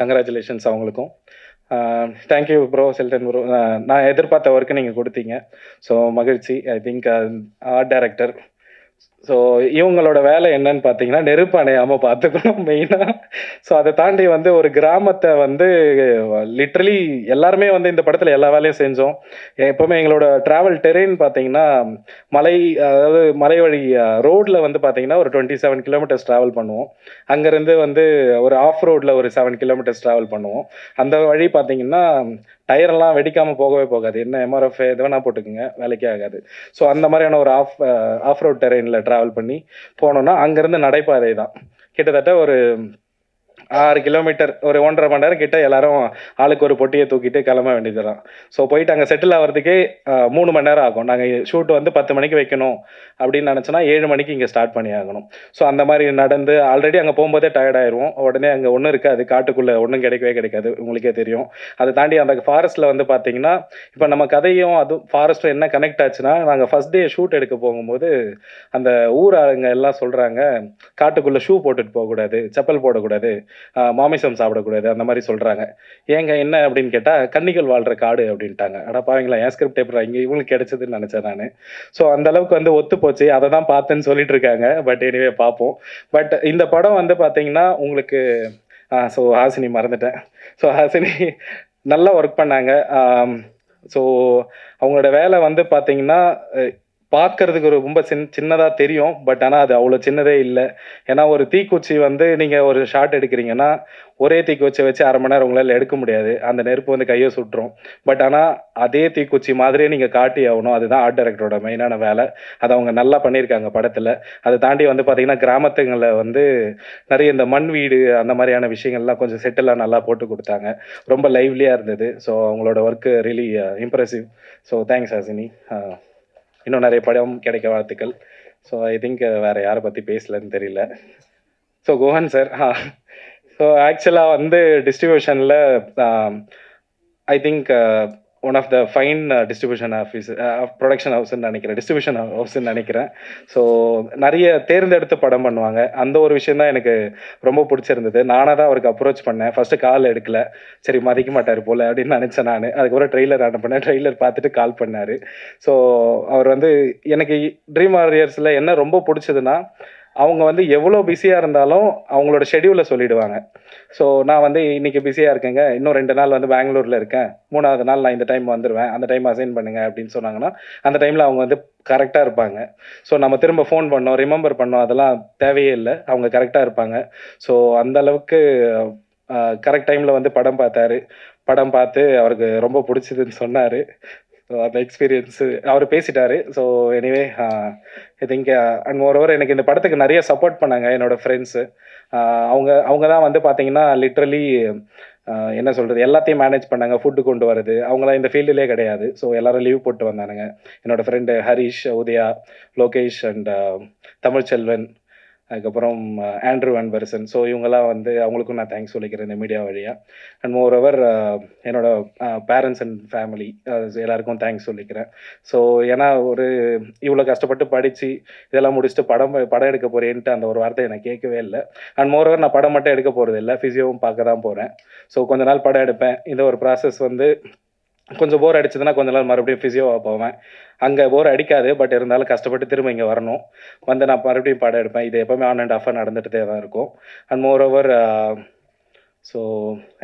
கங்க்ராச்சுலேஷன்ஸ் அவங்களுக்கும். Thank you bro, Seldon bro. நான் எதிர்பார்த்த ஒர்க்கு நீங்கள் கொடுத்தீங்க. ஸோ மகிழ்ச்சி. I think art director. So இவங்களோட வேலை என்னன்னு பார்த்தீங்கன்னா நெருப்பு அணையாமல் பார்த்துக்கணும் மெயினாக. ஸோ அதை தாண்டி வந்து ஒரு கிராமத்தை வந்து லிட்ரலி எல்லாருமே வந்து இந்த படத்தில் எல்லா வேலையும் செஞ்சோம். எப்போவுமே எங்களோட ட்ராவல் டெரெயின் பார்த்தீங்கன்னா அதாவது மலை வழி ரோடில் வந்து பார்த்தீங்கன்னா ஒரு 27 kilometers ட்ராவல் பண்ணுவோம். அங்கேருந்து வந்து ஒரு ஆஃப் ரோடில் ஒரு 7 kilometers ட்ராவல் பண்ணுவோம். அந்த வழி பார்த்தீங்கன்னா டயரெல்லாம் வெடிக்காமல் போகவே போகாது. என்ன எம்ஆர்எஃப் எது வேணால் போட்டுக்குங்க, வேலைக்கே ஆகாது. ஸோ அந்த மாதிரியான ஒரு ஆஃப் ரோட் டெரெயினில் ட்ராவல் பண்ணி போனோன்னா அங்கேருந்து நடைபாதை தான். கிட்டத்தட்ட ஒரு 6 kilometer, ஒரு 1.5 மணி நேரம் கிட்ட எல்லாரும் ஆளுக்கு ஒரு பொட்டியை தூக்கிட்டு கிளம்ப வேண்டியதுதான். ஸோ போயிட்டு அங்கே செட்டில் ஆகிறதுக்கே 3 மணி நேரம் ஆகும். நாங்கள் ஷூட் வந்து 10 மணிக்கு வைக்கணும் அப்படின்னு நினச்சோன்னா 7 மணிக்கு இங்கே ஸ்டார்ட் பண்ணி ஆகணும். ஸோ அந்த மாதிரி நடந்து ஆல்ரெடி அங்கே போகும்போதே டயர்டாயிருவோம். உடனே அங்கே ஒன்றும் இருக்காது, காட்டுக்குள்ளே ஒன்றும் கிடைக்காது, உங்களுக்கே தெரியும். அதை தாண்டி அந்த ஃபாரஸ்ட்டில் வந்து பார்த்தீங்கன்னா இப்போ நம்ம கதையும் அதுவும் ஃபாரஸ்ட்டும் என்ன கனெக்ட் ஆச்சுன்னா, நாங்கள் ஃபஸ்ட் டே ஷூட் எடுக்க போகும்போது அந்த ஊர் ஆளுங்க எல்லாம் சொல்கிறாங்க, காட்டுக்குள்ளே ஷூ போட்டுட்டு போகக்கூடாது, செப்பல் போடக்கூடாது, மாமிசம் சாப்பிடக்கூடாது, அந்த மாதிரி சொல்கிறாங்க. ஏங்க என்ன அப்படின்னு கேட்டால் கன்னிகள் வாழ்கிற காடு அப்படின்ட்டாங்க. அடா பாவீங்களா, என் ஸ்கிரிப்ட் எப்படி இங்கே இவங்களுக்கு கிடைச்சதுன்னு நினச்சேன் நான். ஸோ அந்த அளவுக்கு வந்து ஒத்து போச்சு. அதை தான் பார்த்தேன்னு சொல்லிட்டு இருக்காங்க. பட் எனிவே பார்ப்போம். பட் இந்த படம் வந்து பார்த்தீங்கன்னா உங்களுக்கு ஸோ ஹாசினி மறந்துட்டேன். ஸோ ஹாசினி நல்லா ஒர்க் பண்ணாங்க. ஸோ அவங்களோட வேலை வந்து பார்த்தீங்கன்னா பார்க்கறதுக்கு ரொம்ப சின்னதாக தெரியும். பட் ஆனால் அது அவ்வளோ சின்னதே இல்லை. ஏன்னா ஒரு தீக்குச்சி வந்து நீங்கள் ஒரு ஷாட் எடுக்கிறீங்கன்னா ஒரே தீக்குச்சியை வச்சு 1/2 மணி நேரம் உங்களால் எடுக்க முடியாது. அந்த நெருப்பு வந்து கையை சுட்டுரும். பட் ஆனால் அதே தீக்குச்சி மாதிரியே நீங்கள் காட்டி ஆகணும். அதுதான் ஆர்ட் டைரக்டரோட மெயினான வேலை. அதை அவங்க நல்லா பண்ணியிருக்காங்க படத்தில். அதை தாண்டி வந்து பார்த்திங்கன்னா கிராமத்துங்களில் வந்து நிறைய இந்த மண் வீடு அந்த மாதிரியான விஷயங்கள்லாம் கொஞ்சம் செட்டெல்லாம் நல்லா போட்டு கொடுத்தாங்க. ரொம்ப லைவ்லியாக இருந்தது. ஸோ அவங்களோட work really impressive. So thanks Hasini. இன்னும் நிறைய படம் கிடைக்க வாழ்த்துக்கள். ஸோ ஐ திங்க் வேறு யாரை பற்றி பேசலன்னு தெரியல. ஸோ குஹன் சார், ஸோ ஆக்சுவலாக வந்து டிஸ்ட்ரிபியூஷனில் I think one of the fine distribution office production ஹவுஸ்ன்னு நினைக்கிறேன், டிஸ்ட்ரிபியூஷன் ஹவுஸ்ன்னு நினைக்கிறேன். ஸோ நிறைய தேர்ந்தெடுத்து படம் பண்ணுவாங்க. அந்த ஒரு விஷயம் தான் எனக்கு ரொம்ப பிடிச்சிருந்தது. நானாக தான் அவருக்கு அப்ரோச் பண்ணேன். ஃபஸ்ட்டு கால் எடுக்கல, சரி மதிக்க மாட்டார் போல் அப்படின்னு நினச்சேன் நான். அதுக்கப்புறம் ட்ரெய்லர் அனுப்பினேன். ட்ரெய்லர் பார்த்துட்டு கால் பண்ணார். ஸோ அவர் வந்து எனக்கு ட்ரீம் வாரியர்ஸில் என்ன ரொம்ப பிடிச்சதுன்னா, அவங்க வந்து எவ்வளோ பிஸியாக இருந்தாலும் அவங்களோட ஷெடியூலை சொல்லிடுவாங்க. ஸோ நான் வந்து இன்றைக்கி பிஸியாக இருக்கேங்க, இன்னும் 2 நாள் வந்து பெங்களூரில் இருக்கேன், 3வது நாள் நான் இந்த டைம் வந்துடுவேன், அந்த டைம் அசைன் பண்ணுங்க அப்படின்னு சொன்னாங்கன்னா அந்த டைமில் அவங்க வந்து கரெக்டாக இருப்பாங்க. ஸோ நம்ம திரும்ப ஃபோன் பண்ணோம், ரிமெம்பர் பண்ணோம், அதெல்லாம் தேவையே இல்லை, அவங்க கரெக்டாக இருப்பாங்க. ஸோ அந்தளவுக்கு கரெக்ட் டைமில் வந்து படம் பார்த்தாரு. படம் பார்த்து அவருக்கு ரொம்ப பிடிச்சதுன்னு சொன்னார். ஸோ அந்த எக்ஸ்பீரியன்ஸு அவர் பேசிட்டார். So anyway I think and moreover எனக்கு இந்த படத்துக்கு நிறைய சப்போர்ட் பண்ணாங்க என்னோடய ஃப்ரெண்ட்ஸு. அவங்க தான் வந்து பார்த்தீங்கன்னா லிட்ரலி என்ன சொல்கிறது, எல்லாத்தையும் மேனேஜ் பண்ணாங்க. ஃபுட்டு கொண்டு வரது, அவங்களாம் இந்த ஃபீல்டுலேயே கிடையாது. ஸோ எல்லோரும் லீவ் போட்டு வந்தானுங்க. என்னோடய ஃப்ரெண்டு ஹரிஷ், உதயா, லோகேஷ் அண்ட் தமிழ்ச்செல்வன், அதுக்கப்புறம் ஆண்ட்ரூ அன்பர்சன். ஸோ இவங்கெல்லாம் வந்து அவங்களுக்கும் நான் தேங்க்ஸ் சொல்லிக்கிறேன் இந்த மீடியா வழியாக. அண்ட் மோரோவர் என்னோட பேரண்ட்ஸ் அண்ட் ஃபேமிலி எல்லாருக்கும் தேங்க்ஸ் சொல்லிக்கிறேன். ஸோ ஏன்னா ஒரு இவ்வளோ கஷ்டப்பட்டு படித்து இதெல்லாம் முடிச்சுட்டு படம் எடுக்க போகிறேன்ட்டு அந்த ஒரு வார்த்தை எனக்கு கேட்கவே இல்லை. அண்ட் மோரோவர் நான் படம் மட்டும் எடுக்க போகிறது இல்லை, ஃபிசியோவும் பார்க்க தான் போகிறேன். ஸோ கொஞ்ச நாள் படம் எடுப்பேன். இந்த ஒரு ப்ராசஸ் வந்து கொஞ்சம் போர் அடிச்சதுன்னா கொஞ்ச நாள் மறுபடியும் ஃபிசியோவாக போவேன். அங்கே போர் அடிக்காது, பட் இருந்தாலும் கஷ்டப்பட்டு திரும்ப இங்கே வரணும். வந்து நான் மறுபடியும் படம் எடுப்பேன். இது எப்போவுமே ஆன் அண்ட் ஆஃபாக நடந்துகிட்டே தான் இருக்கும். And moreover so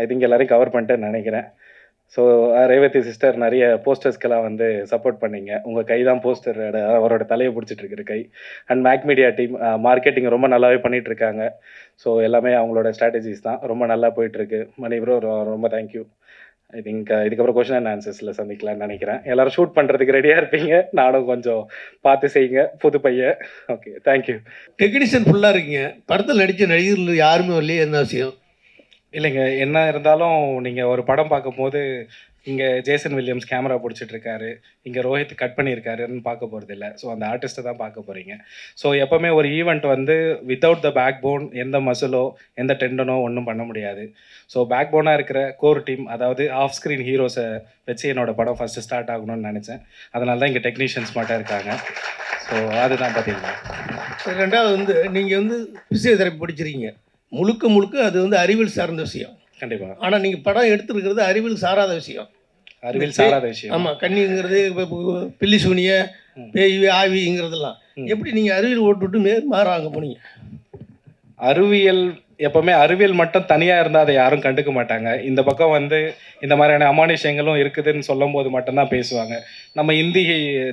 I think எல்லோரையும் கவர் பண்ணிட்டேன்னு நினைக்கிறேன். ஸோ ரேவதி சிஸ்டர் நிறைய போஸ்டர்ஸ்க்கெல்லாம் வந்து சப்போர்ட் பண்ணிங்க. உங்கள் கை தான் போஸ்டர், அவரோட தலையை பிடிச்சிட்டு இருக்கிற கை. And Make Media team marketing ரொம்ப நல்லாவே பண்ணிகிட்ருக்காங்க. ஸோ எல்லாமே அவங்களோட ஸ்ட்ராட்டஜிஸ் தான் ரொம்ப நல்லா போயிட்டுருக்கு. மணி ப்ரோ ரொம்ப தேங்க்யூ. ஐ திங்க் இதுக்கப்புறம் கொஸ்டின் அண்ட் ஆன்சர்ஸில் சந்திக்கலாம்னு நினைக்கிறேன். எல்லோரும் ஷூட் பண்ணுறதுக்கு ரெடியாக இருப்பீங்க, நானும் கொஞ்சம் பார்த்து செய்யுங்க, புது பையன். Okay, thank you. டெக்னீஷியன் ஃபுல்லாக இருக்கீங்க, படத்தில் நடித்த நடிகர்கள் யாருமே வரலையே, என்ன விஷயம்? இல்லைங்க, என்ன இருந்தாலும் நீங்கள் ஒரு படம் பார்க்கும்போது இங்கே ஜேசன் வில்லியம்ஸ் கேமரா பிடிச்சிட்ருக்காரு, இங்கே ரோஹித் கட் பண்ணியிருக்காருன்னு பார்க்க போகிறது இல்லை. ஸோ அந்த ஆர்டிஸ்ட்டை தான் பார்க்க போகிறீங்க. ஸோ எப்போவுமே ஒரு ஈவெண்ட் வந்து வித்தவுட் த பேக் போன், எந்த மசிலோ எந்த டெண்டனோ ஒன்றும் பண்ண முடியாது. ஸோ பேக் போனாக இருக்கிற கோர் டீம், அதாவது ஆஃப் ஸ்க்ரீன் ஹீரோஸை வச்சு என்னோடய படம் ஃபஸ்ட்டு ஸ்டார்ட் ஆகணும்னு நினச்சேன். அதனால தான் இங்கே டெக்னீஷியன்ஸ் மட்டும் இருக்காங்க. ஸோ அதுதான் பார்த்தீங்கன்னா. ரெண்டாவது வந்து நீங்கள் வந்து பிசியோதெரப்பி படிச்சிருக்கீங்க, முழுக்க அது வந்து அறிவியல் சார்ந்த விஷயம். கண்டிப்பாக. ஆனால் நீங்கள் படம் எடுத்துருக்கிறது அறிவியல் சாராத விஷயம். அறிவியல் சாராத விஷயம். ஆமாம், கண்ணிங்கிறது பில்லி சூனிய பேய் ஆவிங்கிறதெல்லாம் எப்படி நீங்கள் அறிவியல் ஓட்டுவிட்டு மாறாங்க போனீங்க? அறிவியல் எப்போவுமே அறிவியல் மட்டும் தனியாக இருந்தால் அதை யாரும் கண்டுக்க மாட்டாங்க. இந்த பக்கம் வந்து இந்த மாதிரியான அமானுஷங்களும் இருக்குதுன்னு சொல்லும் போது மட்டும்தான் பேசுவாங்க. நம்ம இந்தி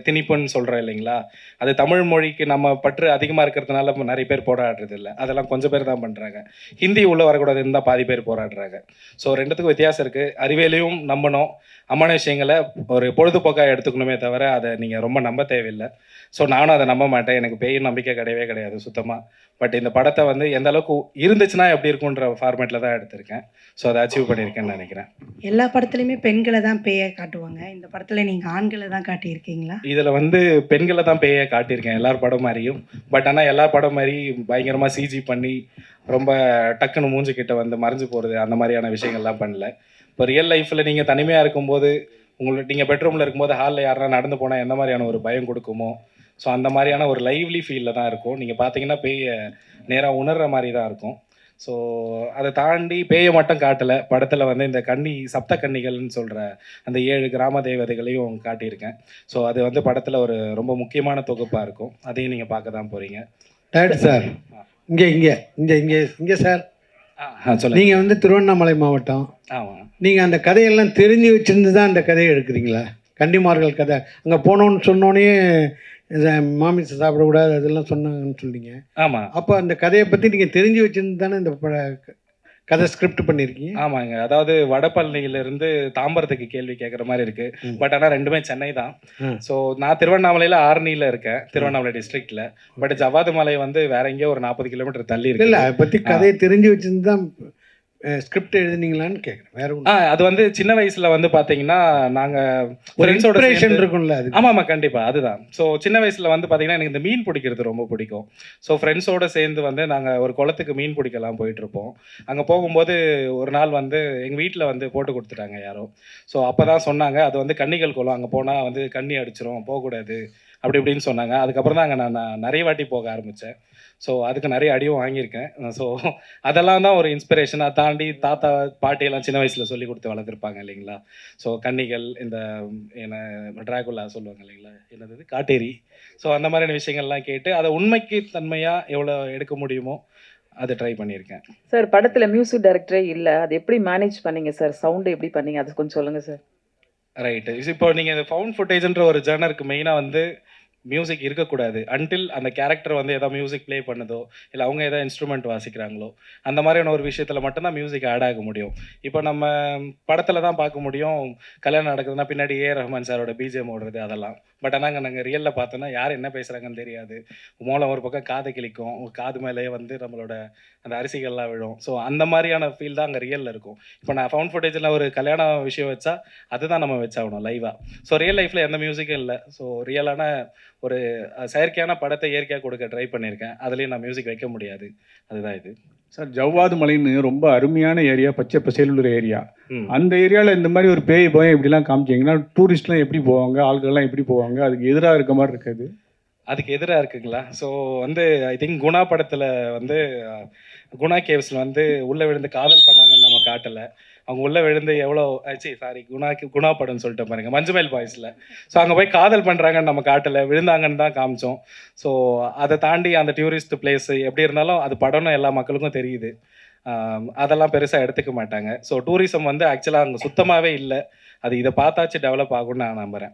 திணிப்புன்னு சொல்கிறோம் இல்லைங்களா, அது தமிழ் மொழிக்கு நம்ம பற்று அதிகமாக இருக்கிறதுனால நிறைய பேர் போராடுறது இல்லை, அதெல்லாம் கொஞ்சம் பேர் தான் பண்ணுறாங்க. ஹிந்தி உள்ளே வரக்கூடாதுன்னு தான் பாதி பேர் போராடுறாங்க. ஸோ ரெண்டுத்துக்கும் வித்தியாசம் இருக்குது. அறிவியலையும் நம்பணும், அமானுஷங்களை ஒரு பொழுதுபோக்காக எடுத்துக்கணுமே தவிர அதை நீங்கள் ரொம்ப நம்ப தேவையில்லை. ஸோ நானும் அதை நம்ப மாட்டேன், எனக்கு பேய் நம்பிக்கை கிடையவே கிடையாது சுத்தமாக. பட் இந்த படத்தை வந்து எந்த அளவுக்கு இருந்துச்சுன்னா எப்படி இருக்குன்ற ஃபார்மேட்டில் தான் எடுத்திருக்கேன். ஸோ அதை அச்சீவ் பண்ணியிருக்கேன்னு நினைக்கிறேன். எல்லா படத்துலையுமே பெண்களை தான் பேயை காட்டுவாங்க, இந்த படத்தில் நீங்கள் ஆண்களை தான் காட்டியிருக்கீங்களா? இதில் வந்து பெண்களை தான் பேயை காட்டியிருக்கேன் எல்லார் படம் மாதிரியும். பட் ஆனால் எல்லா படம் மாதிரி பயங்கரமாக சிஜி பண்ணி ரொம்ப டக்குன்னு மூஞ்சிக்கிட்ட வந்து மறைஞ்சு போகிறது அந்த மாதிரியான விஷயங்கள்லாம் பண்ணல. இப்போ ரியல் லைஃப்பில் நீங்கள் தனிமையாக இருக்கும்போது, உங்களுக்கு நீங்கள் பெட்ரூமில் இருக்கும்போது ஹாலில் யாரா நடந்து போனால் எந்த மாதிரியான ஒரு பயம் கொடுக்குமோ, ஸோ அந்த மாதிரியான ஒரு லைவ்லி ஃபீலில் தான் இருக்கும். நீங்கள் பார்த்தீங்கன்னா பேயை நேராக உணர்கிற மாதிரி தான் இருக்கும். ஸோ அதை தாண்டி பேயை மட்டும் காட்டலை, படத்தில் வந்து இந்த சப்த கன்னிகள்னு சொல்கிற அந்த 7 கிராம தேவதைகளையும் காட்டியிருக்கேன். ஸோ அது வந்து படத்தில் ஒரு ரொம்ப முக்கியமான தொகுப்பாக இருக்கும். அதையும் நீங்கள் பார்க்க தான் போகிறீங்க. டேரக்டர் சார், இங்கே சார், சொல்லுங்கள். நீங்கள் வந்து திருவண்ணாமலை மாவட்டம். ஆமாம். நீங்கள் அந்த கதையெல்லாம் தெரிஞ்சு வச்சுருந்து தான் அந்த கதையை எடுக்கிறீங்களா? கன்னிமார்கள் கதை அங்கே போனோன்னு சொன்னோன்னே மாமிசம் சாப்பிடக்கூடாது அதெல்லாம் சொன்னாங்கன்னு சொன்னீங்க. ஆமாம். அப்போ அந்த கதையை பற்றி நீங்கள் தெரிஞ்சு வச்சுருந்து தானே இந்த கதை ஸ்கிரிப்ட் பண்ணியிருக்கீங்க? ஆமாங்க, அதாவது வடபழனியிலேருந்து தாம்பரத்துக்கு கேள்வி கேட்குற மாதிரி இருக்குது. பட் ஆனால் ரெண்டுமே சென்னை தான். ஸோ நான் திருவண்ணாமலையில் ஆரணியில் இருக்கேன், திருவண்ணாமலை டிஸ்ட்ரிக்டில். பட் ஜவ்வாது மலை வந்து வேற எங்கேயோ ஒரு 40 கிலோமீட்டர் தள்ளி இருக்கு. இல்லை, அதை பற்றி கதையை தெரிஞ்சு வச்சுருந்து தான் ஸ்கிரிப்ட் எழுதுனீங்களான்னு கேட்குறேன், வேற ஒன்று. அது வந்து சின்ன வயசில் வந்து பார்த்தீங்கன்னா நாங்கள் ஒரு இன்ஸ்பிரேஷன் இருக்கும்ல அது. ஆமாம் கண்டிப்பாக அதுதான். ஸோ சின்ன வயசில் வந்து பார்த்தீங்கன்னா எனக்கு இந்த மீன் பிடிக்கிறது ரொம்ப பிடிக்கும். ஸோ ஃப்ரெண்ட்ஸோடு சேர்ந்து வந்து நாங்கள் ஒரு குளத்துக்கு மீன் பிடிக்கலாம் போயிட்டுருப்போம். அங்கே போகும்போது ஒரு நாள் வந்து எங்கள் வீட்டில் வந்து போட்டு கொடுத்துட்டாங்க யாரோ. ஸோ அப்போ தான் சொன்னாங்க அது வந்து கன்னிகள் குளம், அங்கே போனால் வந்து கண்ணி அடிச்சிரும், போகக்கூடாது அப்படி இப்படின்னு சொன்னாங்க. அதுக்கப்புறம் தான் அங்கே நான் நிறைய வாட்டி போக ஆரம்பித்தேன். ஸோ அதுக்கு நிறைய அடியும் வாங்கியிருக்கேன். ஸோ அதெல்லாம் தான் ஒரு இன்ஸ்பிரேஷன். அதை தாண்டி தாத்தா பாட்டியெல்லாம் சின்ன வயசில் சொல்லி கொடுத்து வளர்த்துருப்பாங்க இல்லைங்களா. ஸோ கன்னிகள், இந்த என்ன டிராகுலா சொல்லுவாங்க இல்லைங்களா, என்னது காட்டேரி. ஸோ அந்த மாதிரியான விஷயங்கள்லாம் கேட்டு அதை உண்மைக்கு தன்மையாக எவ்வளோ எடுக்க முடியுமோ அதை ட்ரை பண்ணியிருக்கேன். சார் படத்தில் மியூசிக் டைரக்டரே இல்லை, அது எப்படி மேனேஜ் பண்ணீங்க சார்? சவுண்டு எப்படி பண்ணீங்க, அது கொஞ்சம் சொல்லுங்கள் சார். ரைட்டு. இப்போ நீங்கள் இந்த ஃபவுண்ட் ஃபுட்டேஜ்ன்ற ஒரு ஜர்னருக்கு மெயினாக வந்து மியூசிக் இருக்கக்கூடாது அன்டில் அந்த கேரக்டர் வந்து எதாவது மியூசிக் ப்ளே பண்ணுதோ இல்லை அவங்க எதாவது இன்ஸ்ட்ருமெண்ட் வாசிக்கிறாங்களோ அந்த மாதிரியான ஒரு விஷயத்தில் மட்டும்தான் மியூசிக் ஆட் ஆக முடியும். இப்போ நம்ம படத்தில் தான் பார்க்க முடியும், கல்யாணம் நடக்குதுன்னா பின்னாடி ரஹ்மான் சாரோட பிஜிஎம் ஓடுறது அதெல்லாம். பட் ஆனால் நாங்கள் ரியலில் பார்த்தோன்னா யார் என்ன பேசுகிறாங்கன்னு தெரியாது. மூலம் ஒரு பக்கம் காது கிளிக்கும், காது மேலேயே வந்து நம்மளோட அந்த அரிசிகள்லாம் விழும். ஸோ அந்த மாதிரியான ஃபீல் தான் அங்கே ரியலில் இருக்கும். இப்போ நான் ஃபவுண்ட் ஃபுட்டேஜில் ஒரு கல்யாண விஷயம் வச்சா அதுதான் நம்ம வச்சாகணும் லைவாக. ஸோ ரியல் லைஃப்பில் எந்த மியூசிக்கும் இல்லை. ஸோ ரியலான ஒரு செயற்கையான படத்தை இயற்கையாக கொடுக்க ட்ரை பண்ணியிருக்கேன். அதுலேயும் நான் மியூசிக் வைக்க முடியாது. அதுதான் இது. சார் ஜவ்வாது மலைன்னு ரொம்ப அருமையான ஏரியா, பச்சை பசேலுள்ள ஏரியா. அந்த ஏரியாவில் இந்த மாதிரி ஒரு பேய் பயம் இப்படிலாம் காமிச்சிங்கன்னா டூரிஸ்ட்லாம் எப்படி போவாங்க, ஆட்கள்லாம் எப்படி போவாங்க? அதுக்கு எதிராக இருக்க மாதிரி இருக்காது? அதுக்கு எதிராக இருக்குங்களா? ஸோ வந்து ஐ திங்க் குணா படத்தில் வந்து குணா கேவ்ஸில் வந்து உள்ளே விழுந்து காதல் பண்ணாங்கன்னு நம்ம காட்டலை. அவங்க உள்ளே விழுந்து எவ்வளோ குணா படம்னு சொல்லிட்டு பாருங்க, மஞ்சுமேல் பாய்ஸில். ஸோ அங்கே போய் காதல் பண்ணுறாங்கன்னு நம்ம காட்டலை, விழுந்தாங்கன்னு தான் காமிச்சோம். ஸோ அதை தாண்டி அந்த டூரிஸ்ட் பிளேஸ் எப்படி இருந்தாலும் அது படம்னு எல்லா மக்களுக்கும் தெரியுது. அதெல்லாம் பெருசாக எடுத்துக்க மாட்டாங்க. ஸோ டூரிசம் வந்து ஆக்சுவலாக அங்கே சுத்தமாகவே இல்லை. அது இதை பார்த்தாச்சு டெவலப் ஆகும்னு நான் நம்புகிறேன்.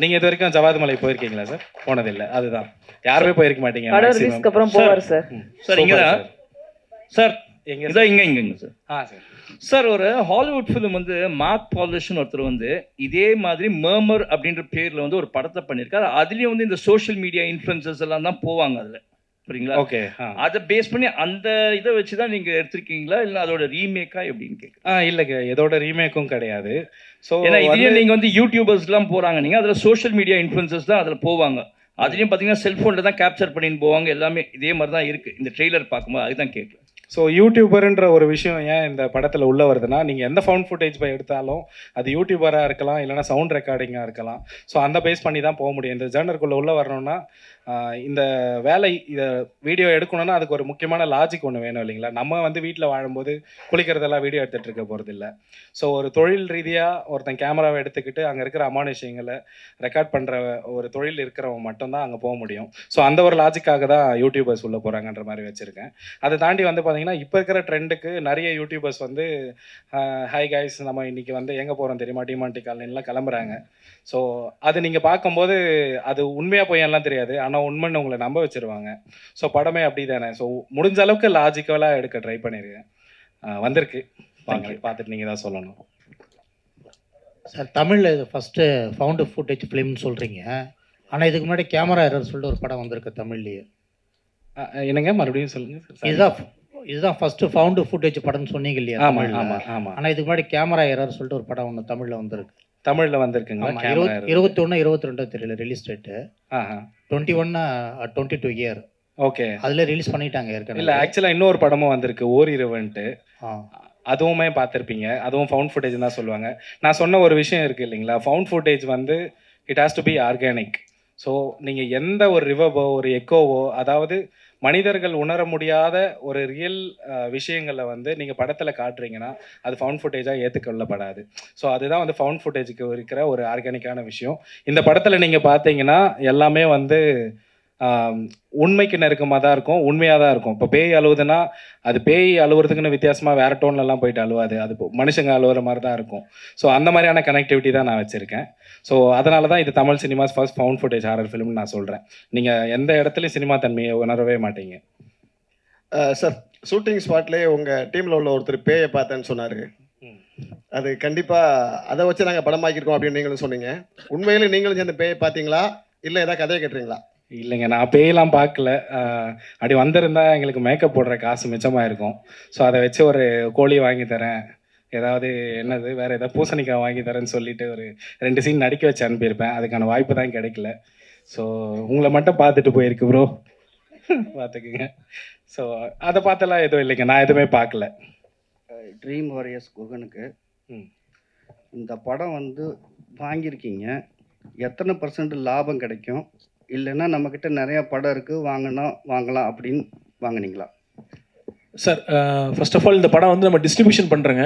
நீங்கள் இது வரைக்கும் ஜவாது மலை போயிருக்கீங்களா சார்? போனதில்லை. அதுதான், யாருமே போயிருக்க மாட்டீங்க. அப்புறம் போவார் சார். சார் இங்கே சார் எங்கே சார்? இங்கே சார். சார் சார் ஒரு ஹாலிவுட் ஃபிலிம் வந்து மார்க் பாலிஷ்னு ஒருத்தர் வந்து இதே மாதிரி மர்மர் அப்படின்ற பேரில் வந்து ஒரு படத்தை பண்ணியிருக்காரு. அதுலேயும் வந்து இந்த சோஷியல் மீடியா இன்ஃப்ளூயன்சர்ஸ் எல்லாம் தான் போவாங்க அதில், சரிங்களா? ஓகே. அதை பேஸ் பண்ணி அந்த இதை வச்சு தான் நீங்கள் எடுத்திருக்கீங்களா இல்லை அதோட ரீமேக்கா எப்படின்னு கேட்குறேன். இல்லைங்க, எதோட ரீமேக்கும் கிடையாது. ஸோ ஏன்னா இதுலேயும் நீங்கள் வந்து யூடியூபர்ஸ்லாம் போகிறாங்க, நீங்கள் அதில் சோஷியல் மீடியா இன்ஃப்ளூயன்சர்ஸ் தான் அதில் போவாங்க. அதுலேயும் பார்த்தீங்கன்னா செல்ஃபோனில் தான் கேப்சர் பண்ணின்னு போவாங்க. எல்லாமே இதே மாதிரி தான் இருக்குது இந்த ட்ரெய்லர் பார்க்கும்போது. அதுதான் கேட்குறேன். ஸோ யூடியூபருன்ற ஒரு விஷயம் ஏன் இந்த படத்தில் உள்ளே வருதுன்னா, நீங்கள் எந்த ஃபவுண்ட் ஃபுட்டேஜ் போய் எடுத்தாலும் அது யூடியூபராக இருக்கலாம், இல்லைனா சவுண்ட் ரெக்கார்டிங்காக இருக்கலாம். ஸோ அந்த பேஸ் பண்ணி தான் போக முடியும். இந்த ஜேர்னருக்குள்ளே உள்ளே வரணும்னா இந்த வேலை இதை வீடியோ எடுக்கணும்னா அதுக்கு ஒரு முக்கியமான லாஜிக் ஒன்று வேணும் இல்லைங்களா? நம்ம வந்து வீட்டில் வாழும்போது குளிக்கிறதெல்லாம் வீடியோ எடுத்துகிட்டு இருக்க போகிறது இல்லை. ஸோ ஒரு தொழில் ரீதியாக ஒருத்தன் கேமராவை எடுத்துக்கிட்டு அங்கே இருக்கிற அமானுஷங்களை ரெக்கார்ட் பண்ணுற ஒரு தொழில் இருக்கிறவங்க மட்டும்தான் அங்கே போக முடியும். ஸோ அந்த ஒரு லாஜிக்காக தான் யூடியூபர்ஸ் உள்ளே போகிறாங்கன்ற மாதிரி வச்சுருக்கேன். அதை தாண்டி வந்து பார்த்தீங்கன்னா இப்போ இருக்கிற ட்ரெண்டுக்கு நிறைய யூடியூபர்ஸ் வந்து ஹாய் கைஸ் நம்ம இன்றைக்கி வந்து எங்கே போகிறோம் தெரியுமா, டிமாண்டி காலனிலாம் கிளம்புறாங்க. ஸோ அது நீங்கள் பார்க்கும்போது அது உண்மையாக போய் எல்லாம் தெரியாது, ஆனால் உண்மைன்னு உங்களை நம்ப வச்சுருவாங்க. ஸோ படமே அப்படி தானே. ஸோ முடிஞ்ச அளவுக்கு லாஜிக்கலாக எடுக்க ட்ரை பண்ணியிருக்கேன். வந்திருக்கு, வாங்க பார்த்துட்டு நீங்கள் தான் சொல்லணும். சார் தமிழில் இது ஃபஸ்ட்டு ஃபவுண்டு ஃபுட்டேஜ் ஃபிலிம்னு சொல்கிறீங்க, ஆனால் இதுக்கு முன்னாடி கேமரா எரர் சொல்லிட்டு ஒரு படம் வந்திருக்கு தமிழ்லேயே. என்னங்க மறுபடியும் சொல்லுங்கள். இதுதான் ஃபஸ்ட்டு ஃபவுண்டு ஃபுட்டேஜ் படம்னு சொன்னீங்க இல்லையா? ஆமாம் ஆமாம் ஆமாம். ஆனால் இதுக்கு முன்னாடி கேமரா எரர் சொல்லிட்டு ஒரு படம் ஒன்று தமிழில் வந்திருக்கு. தமிழில் வந்திருக்குங்களா? 21 22 தெரியல ரிலீஸ் டேட்டு. 21 22 இயர். ஓகே. அதில் ரிலீஸ் பண்ணிட்டாங்க ஏற்கனவே. இல்லை ஆக்சுவலாக இன்னொரு படமும் வந்திருக்கு, ஓரிரவன்ட்டு. அதுவுமே பார்த்துருப்பீங்க. அதுவும் ஃபவுண்ட் ஃபுட்டேஜ் தான் சொல்லுவாங்க. நான் சொன்ன ஒரு விஷயம் இருக்குது இல்லைங்களா, ஃபவுண்ட் ஃபுட்டேஜ் வந்து it has to be organic. So நீங்கள் எந்த ஒரு ரிவர்வோ ஒரு எக்கோவோ, அதாவது மனிதர்கள் உணர முடியாத ஒரு ரியல் விஷயங்களை வந்து நீங்கள் படத்தில் காட்டுறீங்கன்னா அது ஃபவுண்ட் ஃபுட்டேஜாக ஏற்றுக்கொள்ளப்படாது. ஸோ அதுதான் வந்து ஃபவுண்ட் ஃபுட்டேஜுக்கு இருக்கிற ஒரு ஆர்கானிக்கான விஷயம். இந்த படத்தில் நீங்கள் பார்த்தீங்கன்னா எல்லாமே வந்து உண்மைக்கு நெருக்கமாக தான் இருக்கும், உண்மையாக தான் இருக்கும். இப்போ பேய் அழுவுதுன்னா அது பேய் அழுவுறதுக்குன்னு வித்தியாசமாக வேறு டோன்லலாம் போயிட்டு அழுவாது, அது மனுஷங்க அழுவுற மாதிரி தான் இருக்கும். ஸோ அந்த மாதிரியான கனெக்டிவிட்டி தான் நான் வச்சுருக்கேன். ஸோ அதனால தான் இது Tamil cinemas first found footage horror ஃபிலிம்னு நான் சொல்கிறேன். நீங்கள் எந்த இடத்துலையும் சினிமா தன்மையை உணரவே மாட்டீங்க. சார் ஷூட்டிங் ஸ்பாட்லேயே உங்கள் டீமில் உள்ள ஒருத்தர் பேயை பார்த்தேன்னு சொன்னார். அது கண்டிப்பாக அதை வச்சு நாங்கள் படமாக்கியிருக்கோம் அப்படின்னு நீங்களும் சொன்னீங்க. உண்மையிலே நீங்களும் சேர்ந்து பேயை பார்த்தீங்களா இல்லை ஏதாவது கதையை கேட்டுறீங்களா? இல்லைங்க, நான் பேயெல்லாம் பார்க்கல. அப்படி வந்திருந்தா எங்களுக்கு மேக்கப் போடுற காசு மிச்சமாக இருக்கும். ஸோ அதை வச்சு ஒரு கோழி வாங்கி தரேன், ஏதாவது என்னது வேறு ஏதாவது பூசணிக்காய் வாங்கி தரேன்னு சொல்லிட்டு ஒரு 2 சீன் நடிக்க வச்சு அனுப்பியிருப்பேன். அதுக்கான வாய்ப்பு தான் கிடைக்கல. ஸோ உங்களை மட்டும் பார்த்துட்டு போயிருக்கு ப்ரோ, பார்த்துக்குங்க. ஸோ அதை பார்த்தெல்லாம் எதுவும் இல்லைங்க, நான் எதுவுமே பார்க்கல. ட்ரீம் வாரியர்ஸ் குகனுக்கு இந்த படம் வந்து வாங்கியிருக்கீங்க, எத்தனை % லாபம் கிடைக்கும்? இல்லைன்னா நம்மக்கிட்ட நிறையா படம் இருக்குது வாங்கலாம் அப்படின்னு வாங்கினீங்களா? சார், ஃபர்ஸ்ட் ஆஃப் ஆல் இந்த படம் வந்து நம்ம டிஸ்ட்ரிபியூஷன் பண்ணுறோங்க.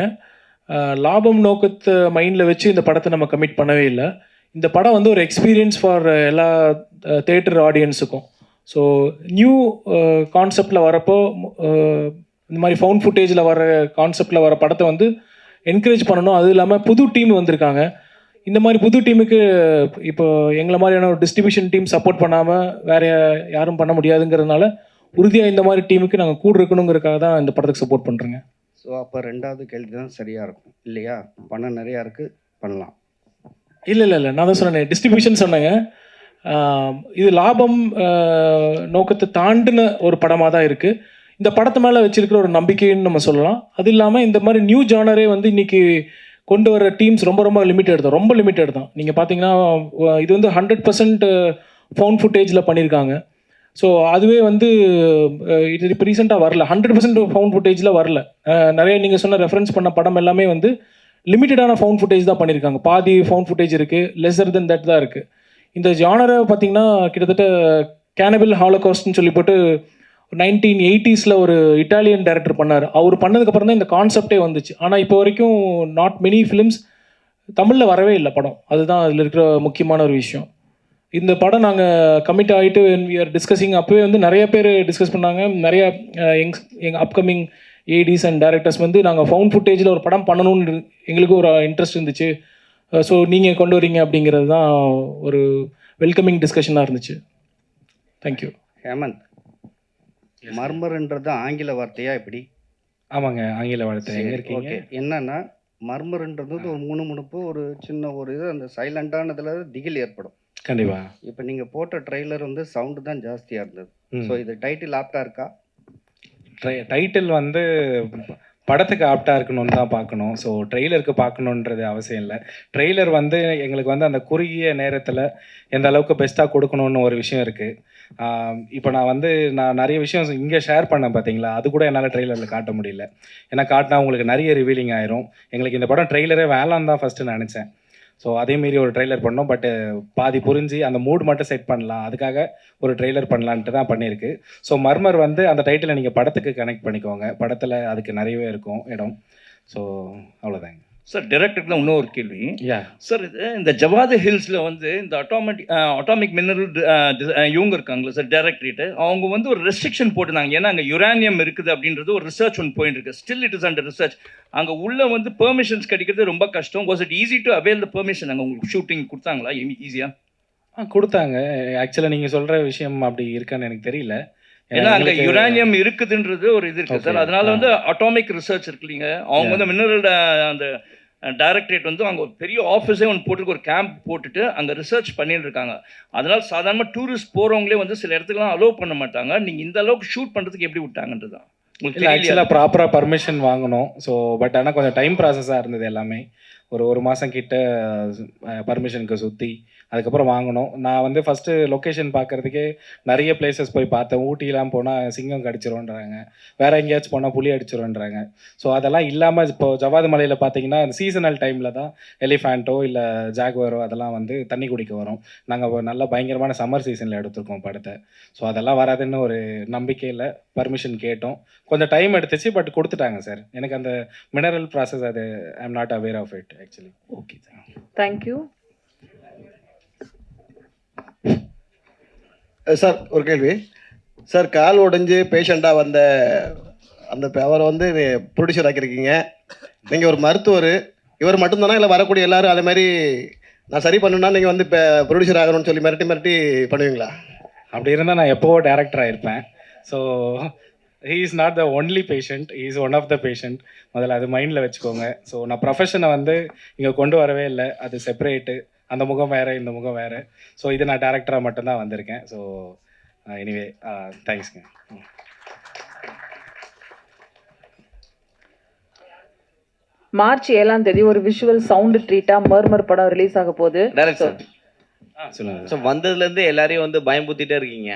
லாபம் நோக்கத்தை மைண்டில் வச்சு இந்த படத்தை நம்ம கமிட் பண்ணவே இல்லை. இந்த படம் வந்து ஒரு எக்ஸ்பீரியன்ஸ் ஃபார் எல்லா தேட்டர் ஆடியன்ஸுக்கும். ஸோ நியூ கான்செப்டில் வரப்போ இந்த மாதிரி ஃபவுண்ட் ஃபுட்டேஜில் வர கான்செப்டில் வர படத்தை வந்து என்கரேஜ் பண்ணணும். அது இல்லாமல் புது டீம் வந்திருக்காங்க. இந்த மாதிரி புது டீமுக்கு இப்போ எங்களை மாதிரியான ஒரு டிஸ்ட்ரிபியூஷன் டீம் சப்போர்ட் பண்ணாமல் வேறு யாரும் பண்ண முடியாதுங்கிறதுனால உறுதியாக இந்த மாதிரி டீமுக்கு நாங்கள் கூட இருக்கணுங்கிறதுக்காக தான் இந்த படத்துக்கு சப்போர்ட் பண்ணுறோங்க. ஸோ அப்போ 2வது கேள்வி தான் சரியாக இருக்கும் இல்லையா? பணம் நிறையா இருக்குது, பண்ணலாம். இல்லை, நான் தான் சொன்னேன், டிஸ்ட்ரிபியூஷன் சொன்னேங்க. இது லாபம் நோக்கத்தை தாண்டின ஒரு படமாக தான் இருக்குது. இந்த படத்து மேலே வச்சிருக்கிற ஒரு நம்பிக்கைன்னு நம்ம சொல்லலாம். அது இல்லாமல் இந்த மாதிரி நியூ ஜானரே வந்து இன்றைக்கி கொண்டு வர டீம்ஸ் ரொம்ப லிமிட்டட் தான். நீங்கள் பார்த்தீங்கன்னா இது வந்து 100% ஃபவுண்ட் ஃபுட்டேஜில் பண்ணியிருக்காங்க. ஸோ அதுவே வந்து இது இப்போ ரீசெண்டாக வரல, 100% ஃபவுண்ட் ஃபுட்டேஜில் வரல. நிறைய நீங்கள் சொன்ன ரெஃபரன்ஸ் பண்ண படம் எல்லாமே வந்து லிமிட்டடான ஃபவுண்ட் ஃபுட்டேஜ் தான் பண்ணியிருக்காங்க. பாதி ஃபவுண்ட் ஃபுட்டேஜ் இருக்குது, லெஸர் தென் தட் தான் இருக்குது. இந்த ஜானரை பார்த்தீங்கன்னா கிட்டத்தட்ட கேனபிள் ஹாலோகாஸ்ட்னு சொல்லி போட்டு 1980s ஒரு இட்டாலியன் டைரக்டர் பண்ணார். அவர் பண்ணதுக்கப்புறம் தான் இந்த கான்செப்டே வந்துச்சு. ஆனால் இப்போ வரைக்கும் நாட் மெனி ஃபிலிம்ஸ் தமிழில் வரவே இல்லை படம். அதுதான் அதில் இருக்கிற முக்கியமான ஒரு விஷயம். இந்த படம் நாங்கள் கமிட் ஆகிட்டு வி ஆர் டிஸ்கஸிங் அப்போவே வந்து நிறைய பேர் டிஸ்கஸ் பண்ணாங்க. நிறைய எங்கள் அப்கமிங் ஏடிஸ் அண்ட் டைரக்டர்ஸ் வந்து நாங்கள் ஃபவுண்ட் ஃபுட்டேஜில் ஒரு படம் பண்ணணும்னு எங்களுக்கு ஒரு இன்ட்ரெஸ்ட் இருந்துச்சு. ஸோ நீங்கள் கொண்டு வரீங்க அப்படிங்கிறது தான் ஒரு வெல்கமிங் டிஸ்கஷனாக இருந்துச்சு. தேங்க்யூ. ஹேமந்த், மர்மர்ன்றது ஆங்கில வார்த்தையா எப்படி? ஆமாங்க, ஆங்கில வார்த்தை. எங்கே இருக்கீங்க? ஓகே, என்னன்னா மர்மர்ன்றது ஒரு முணுமுணுப்பு, ஒரு சின்ன ஒரு இது, அந்த சைலண்டானதுல திகில் ஏற்படும். கண்டிப்பா. இப்போ நீங்கள் போட்ட ட்ரெய்லர் வந்து சவுண்டு தான் ஜாஸ்தியாக இருந்தது. ஸோ இது டைட்டில் ஆப்டாக இருக்கா? டைட்டில் வந்து படத்துக்கு ஆப்டாக இருக்கணும்னு தான் பார்க்கணும். ஸோ ட்ரெய்லருக்கு பார்க்கணுன்றது அவசியம் இல்லை. ட்ரெய்லர் வந்து எங்களுக்கு வந்து அந்த குறுகிய நேரத்தில் எந்த அளவுக்கு பெஸ்ட்டாக கொடுக்கணுன்னு ஒரு விஷயம் இருக்குது. இப்போ நான் நிறைய விஷயம் இங்கே ஷேர் பண்ணேன் பார்த்தீங்களா, அது கூட என்னால் ட்ரெய்லரில் காட்ட முடியல. ஏன்னா காட்டினா உங்களுக்கு நிறைய ரிவீலிங் ஆயிரும். எங்களுக்கு இந்த படம் ட்ரெய்லரே வேளான்னு தான் ஃபஸ்ட்டு நினச்சேன். ஸோ அதேமாரி ஒரு ட்ரெய்லர் பண்ணோம். பட்டு பாதி புரிஞ்சு அந்த மூட் மட்டும் செட் பண்ணலாம், அதுக்காக ஒரு ட்ரெய்லர் பண்ணலான்ட்டு தான் பண்ணியிருக்கு. ஸோ மர்மர் வந்து அந்த டைட்டிலை நீங்கள் படத்துக்கு கனெக்ட் பண்ணிக்கோங்க. படத்தில் அதுக்கு நிறையவே இருக்கும் இடம். ஸோ அவ்வளோதாங்க சார். டைரக்டருக்கு தான் இன்னொரு கேள்வி. சார், இது இந்த ஜவாது ஹில்ஸில் வந்து இந்த அட்டாமிக் மினரல் இவங்க இருக்காங்களா சார், டைரக்டரேட்டு, அவங்க வந்து ஒரு ரெஸ்ட்ரிக்ஷன் போட்டுருந்தாங்க. ஏன்னா அங்கே யுரேனியம் இருக்குது அப்படின்றது ஒரு ரிசர்ச் ஒன்று போயிட்டு இருக்கு. Still it is under research. அங்கே உள்ள வந்து பெர்மிஷன்ஸ் கிடைக்கிறது ரொம்ப கஷ்டம். Was it easy to avail the permission? அங்கே உங்களுக்கு ஷூட்டிங் கொடுத்தாங்களா ஈஸியாக? கொடுத்தாங்க. ஆக்சுவலாக நீங்கள் சொல்கிற விஷயம் அப்படி இருக்கான்னு எனக்கு தெரியல. ஏன்னா அங்கே யுரேனியம் இருக்குதுன்றது ஒரு இது இருக்குது சார். அதனால வந்து அட்டாமிக் ரிசர்ச் இருக்கு இல்லைங்க, அவங்க வந்து மினரல் அந்த டைரக்டரேட் வந்து அங்கே ஒரு பெரிய ஆஃபீஸே ஒன்று போட்டுருக்கு, ஒரு கேம்ப் போட்டுட்டு அங்கே ரிசர்ச் பண்ணிட்டு இருக்காங்க. அதனால சாதாரணமாக டூரிஸ்ட் போகிறவங்களே வந்து சில இடத்துக்குலாம் அலோவ் பண்ண மாட்டாங்க. நீங்கள் இந்த அளவுக்கு ஷூட் பண்ணுறதுக்கு எப்படி விட்டாங்கன்றது தான் உங்களுக்கு ஆக்சுவலாக ப்ராப்பராக பர்மிஷன் வாங்கணும். ஸோ பட் ஆனால் கொஞ்சம் டைம் ப்ராசஸாக இருந்தது. எல்லாமே ஒரு மாதம் கிட்ட பர்மிஷனுக்கு சுற்றி அதுக்கப்புறம் வாங்கணும். நான் வந்து ஃபஸ்ட்டு லொக்கேஷன் பார்க்குறதுக்கே நிறைய பிளேசஸ் போய் பார்த்தேன். ஊட்டிலாம் போனால் சிங்கம் கடிச்சிரும்ன்றாங்க, வேறு எங்கேயாச்சும் போனால் புலி அடிச்சிரும்ன்றாங்க. ஸோ அதெல்லாம் இல்லாமல் இப்போ ஜவாது மலையில் பார்த்தீங்கன்னா சீசனல் டைமில் தான் எலிஃபேண்ட்டோ இல்லை ஜாகுவரோ அதெல்லாம் வந்து தண்ணி குடிக்க வரும். நாங்கள் நல்ல பயங்கரமான சம்மர் சீசனில் எடுத்திருக்கோம் படத்தை. ஸோ அதெல்லாம் வராதுன்னு ஒரு நம்பிக்கையில் பர்மிஷன் கேட்டோம். கொஞ்சம் டைம் எடுத்துச்சு, பட் கொடுத்துட்டாங்க சார். எனக்கு அந்த மினரல் ப்ராசஸ் அது I am not aware of it actually. Okay, thank you sir. ஒரு கேள்வி சார், கால் உடைஞ்சு பேஷண்ட்டாக வந்த அந்த அவரை வந்து ப்ரொடியூசர் ஆக்கியிருக்கீங்க. நீங்கள் ஒரு மருத்துவர், இவர் மட்டும்தானா இல்லை வரக்கூடிய எல்லாரும் அதே மாதிரி நான் சரி பண்ணுன்னா நீங்கள் வந்து இப்போ ப்ரொடியூசர் ஆகணும்னு சொல்லி மிரட்டி பண்ணுவீங்களா? அப்படி இருந்தால் நான் எப்போவோ டேரக்டர் ஆகிருப்பேன். So he is not the only patient, he is one of the patient. முதல்ல அது மைண்டில் வச்சுக்கோங்க. ஸோ நான் ப்ரொஃபஷனை வந்து இங்கே கொண்டு வரவே இல்லை, அது செப்பரேட்டு. அந்த முகம் வேறு, இந்த முகம் வேறு. ஸோ இது நான் டேரக்டராக மட்டும்தான் வந்திருக்கேன். ஸோ எனிவே தேங்க்ஸ்ங்க. மார்ச் 7ஆம் தேதி ஒரு விஷுவல் சவுண்டு ட்ரீட்டா மர்மர் படம் ரிலீஸ் ஆக போகுது. டைரக்டர் சொல்லுங்கள். ஸோ வந்ததுலேருந்து எல்லாரையும் வந்து பயம்புத்திட்டே இருக்கீங்க.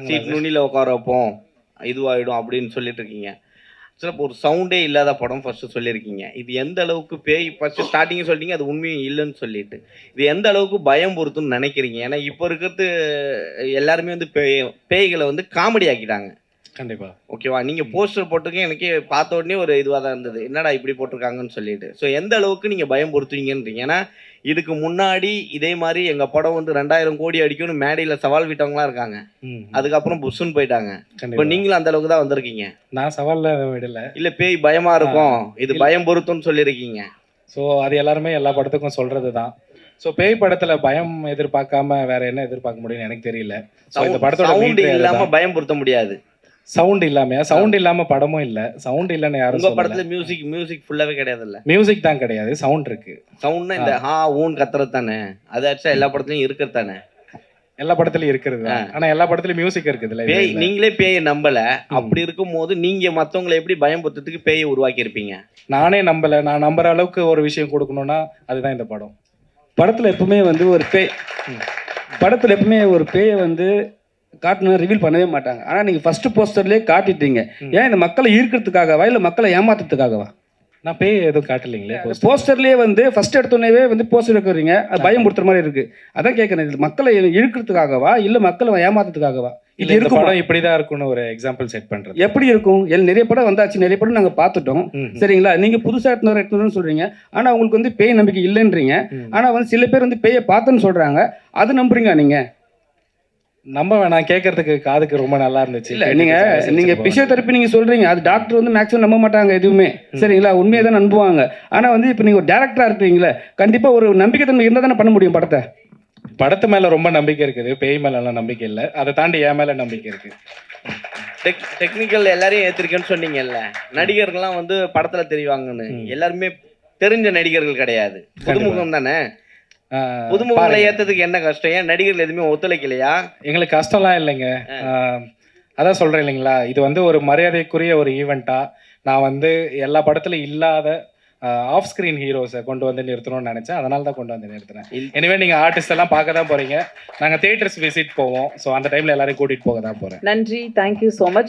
சீட் நுனியில் உட்கார வைப்போம், இதுவாகிடும் அப்படின்னு சொல்லிட்டு இருக்கீங்க. ஆக்சுவலாக இப்போ ஒரு சவுண்டே இல்லாத படம் ஃபஸ்ட்டு சொல்லியிருக்கீங்க. இது எந்த அளவுக்கு பேய் ஃபஸ்ட்டு ஸ்டார்டிங்கே சொல்லிட்டீங்க அது உண்மையும் இல்லைன்னு சொல்லிட்டு, இது எந்த அளவுக்கு பயம் பொறுத்துன்னு நினைக்கிறீங்க? ஏன்னா இப்போ இருக்கிறது எல்லாருமே வந்து பேய்களை வந்து காமெடி ஆக்கிட்டாங்க. கண்டிப்பாக. ஓகேவா? நீங்கள் போஸ்டர் போட்டிருக்கீங்க, எனக்கே பார்த்த உடனே ஒரு இதுவாக தான் இருந்தது, என்னடா இப்படி போட்டிருக்காங்கன்னு சொல்லிட்டு. ஸோ எந்த அளவுக்கு நீங்கள் பயம் பொறுத்துவீங்கன்றீங்க? ஏன்னா இதுக்கு முன்னாடி இதே மாதிரி எங்கள் படம் வந்து 2000 கோடி அடிக்கும்னு மேடையில் சவால் விட்டவங்களாம் இருக்காங்க. அதுக்கப்புறம் புஷ்ஷுன்னு போயிட்டாங்க. இப்போ நீங்களும் அந்த அளவுக்கு தான் வந்திருக்கீங்க. நான் சவாலில் விடலை. இல்லை பேய் பயமாக இருக்கும், இது பயம் பொறுத்துன்னு சொல்லியிருக்கீங்க. ஸோ அது எல்லாருமே எல்லா படத்துக்கும் சொல்கிறது தான். ஸோ பேய் படத்தில் பயம் எதிர்பார்க்காம வேற என்ன எதிர்பார்க்க முடியும்னு எனக்கு தெரியல. ஸோ இந்த படத்தோட சவுண்ட் இல்லாமல் பயம் பொருத்த முடியாது. சவுண்ட் இல்லாமையா? சவுண்ட் இல்லாம படமும் இல்ல. சவுண்ட் இல்லன்னு யாரும் உங்க படத்துல மியூசிக் ஃபுல்லாவே கிடையாது இல்ல? மியூசிக் தான் கிடையாது, சவுண்ட் இருக்கு. சவுண்ட்னா இந்த ஹா ஊன் கத்துறது தானே, அது ஆக்சுவலா எல்லா படத்துலயும் இருக்கிறது தானே? எல்லா படத்துலயும் இருக்கிறது. ஆனா எல்லா படத்துலயும் மியூசிக் இருக்குதுல்ல. பேய் நீங்களே பேயை நம்பல, அப்படி இருக்கும்போது நீங்க மத்தவங்களை எப்படி பயம் பொறுத்ததுக்கு பேயை உருவாக்கி இருப்பீங்க? நானே நம்பல, நான் நம்புற அளவுக்கு ஒரு விஷயம் கொடுக்கணும்னா அதுதான் இந்த படம். படத்துல எப்பவுமே வந்து ஒரு பேயை வந்து காட்டணும் ரிவீல் பண்ணவே மாட்டாங்க. ஆனால் நீங்கள் ஃபஸ்ட்டு போஸ்டர்லேயே காட்டிட்டீங்க. ஏன் இந்த மக்களை ஈர்க்கிறதுக்காகவா இல்லை மக்களை ஏமாத்துறதுக்காகவா? நான் பேய் எதுவும் காட்டலைங்களே. போஸ்டர்லேயே வந்து ஃபஸ்ட் எடுத்தோடனே வந்து போஸ்டர் இருக்கிறீங்க, அது பயம் கொடுத்துற மாதிரி இருக்குது. அதான் கேட்குறேன், இது மக்களை இழுக்கிறதுக்காகவா இல்லை மக்களை ஏமாத்துறதுக்காகவா? இல்லை இந்த படம் இப்படி தான் இருக்கும்னு ஒரு எக்ஸாம்பிள் செட் பண்ணுறது. எப்படி இருக்கும்? நிறைய படம் வந்தாச்சு, நிறைய படம் நாங்கள் பார்த்துட்டோம். சரிங்களா? நீங்கள் புதுசாக எடுத்துன்னு சொல்கிறீங்க, ஆனால் உங்களுக்கு வந்து பேய் நம்பிக்கை இல்லைன்றீங்க. ஆனால் வந்து சில பேர் வந்து பேயை பார்த்தேன்னு சொல்கிறாங்க, அது நம்புறீங்க நீங்கள்? நம்ப வேணாம், கேட்கறதுக்கு காதுக்கு ரொம்ப நல்லா இருந்துச்சு. இல்லை நீங்க பிசியோதெரப்பி நீங்க சொல்றீங்க, அது டாக்டர் வந்து மேக்ஸிமம் நம்ப மாட்டாங்க எதுவுமே. சரிங்களா? உண்மையை தான் நம்புவாங்க. ஆனால் வந்து இப்போ நீங்கள் ஒரு டேரக்டரா இருக்கீங்களே, கண்டிப்பாக ஒரு நம்பிக்கை தன்மை இருந்தால் தானே பண்ண முடியும் படத்தை. படத்து மேலே ரொம்ப நம்பிக்கை இருக்குது, பேய் மேலெல்லாம் நம்பிக்கை இல்லை. அதை தாண்டி என் மேலே நம்பிக்கை இருக்கு. டெக்னிக்கல் எல்லாரையும் ஏற்றிருக்கேன்னு சொன்னீங்கல்ல, நடிகர்கள்லாம் வந்து படத்தில் தெரிவாங்கன்னு. எல்லாருமே தெரிஞ்ச நடிகர்கள் கிடையாது, புதுமுகம் தானே. புதுமுகங்களை ஏற்றதுக்கு என்ன கஷ்டம்? ஏன் நடிகர்கள் எதுவுமே ஒத்துழைக்கலையா? எங்களுக்கு கஷ்டம்லாம் இல்லைங்க. அதான் சொல்கிறேன் இல்லைங்களா, இது வந்து ஒரு மரியாதைக்குரிய ஒரு ஈவெண்ட்டாக நான் வந்து எல்லா படத்துலையும் இல்லாத ஆஃப் ஸ்க்ரீன் ஹீரோஸை கொண்டு வந்து நிறுத்தணும்னு நினச்சேன். அதனால தான் கொண்டு வந்து நிறுத்தினேன். எனவே நீங்கள் ஆர்டிஸ்ட் எல்லாம் பார்க்க தான் போகிறீங்க. நாங்கள் தியேட்டர்ஸ் விசிட் போவோம். ஸோ அந்த டைமில் எல்லாரையும் கூட்டிகிட்டு போக தான் போகிறேன். நன்றி, தேங்க்யூ ஸோ மச்.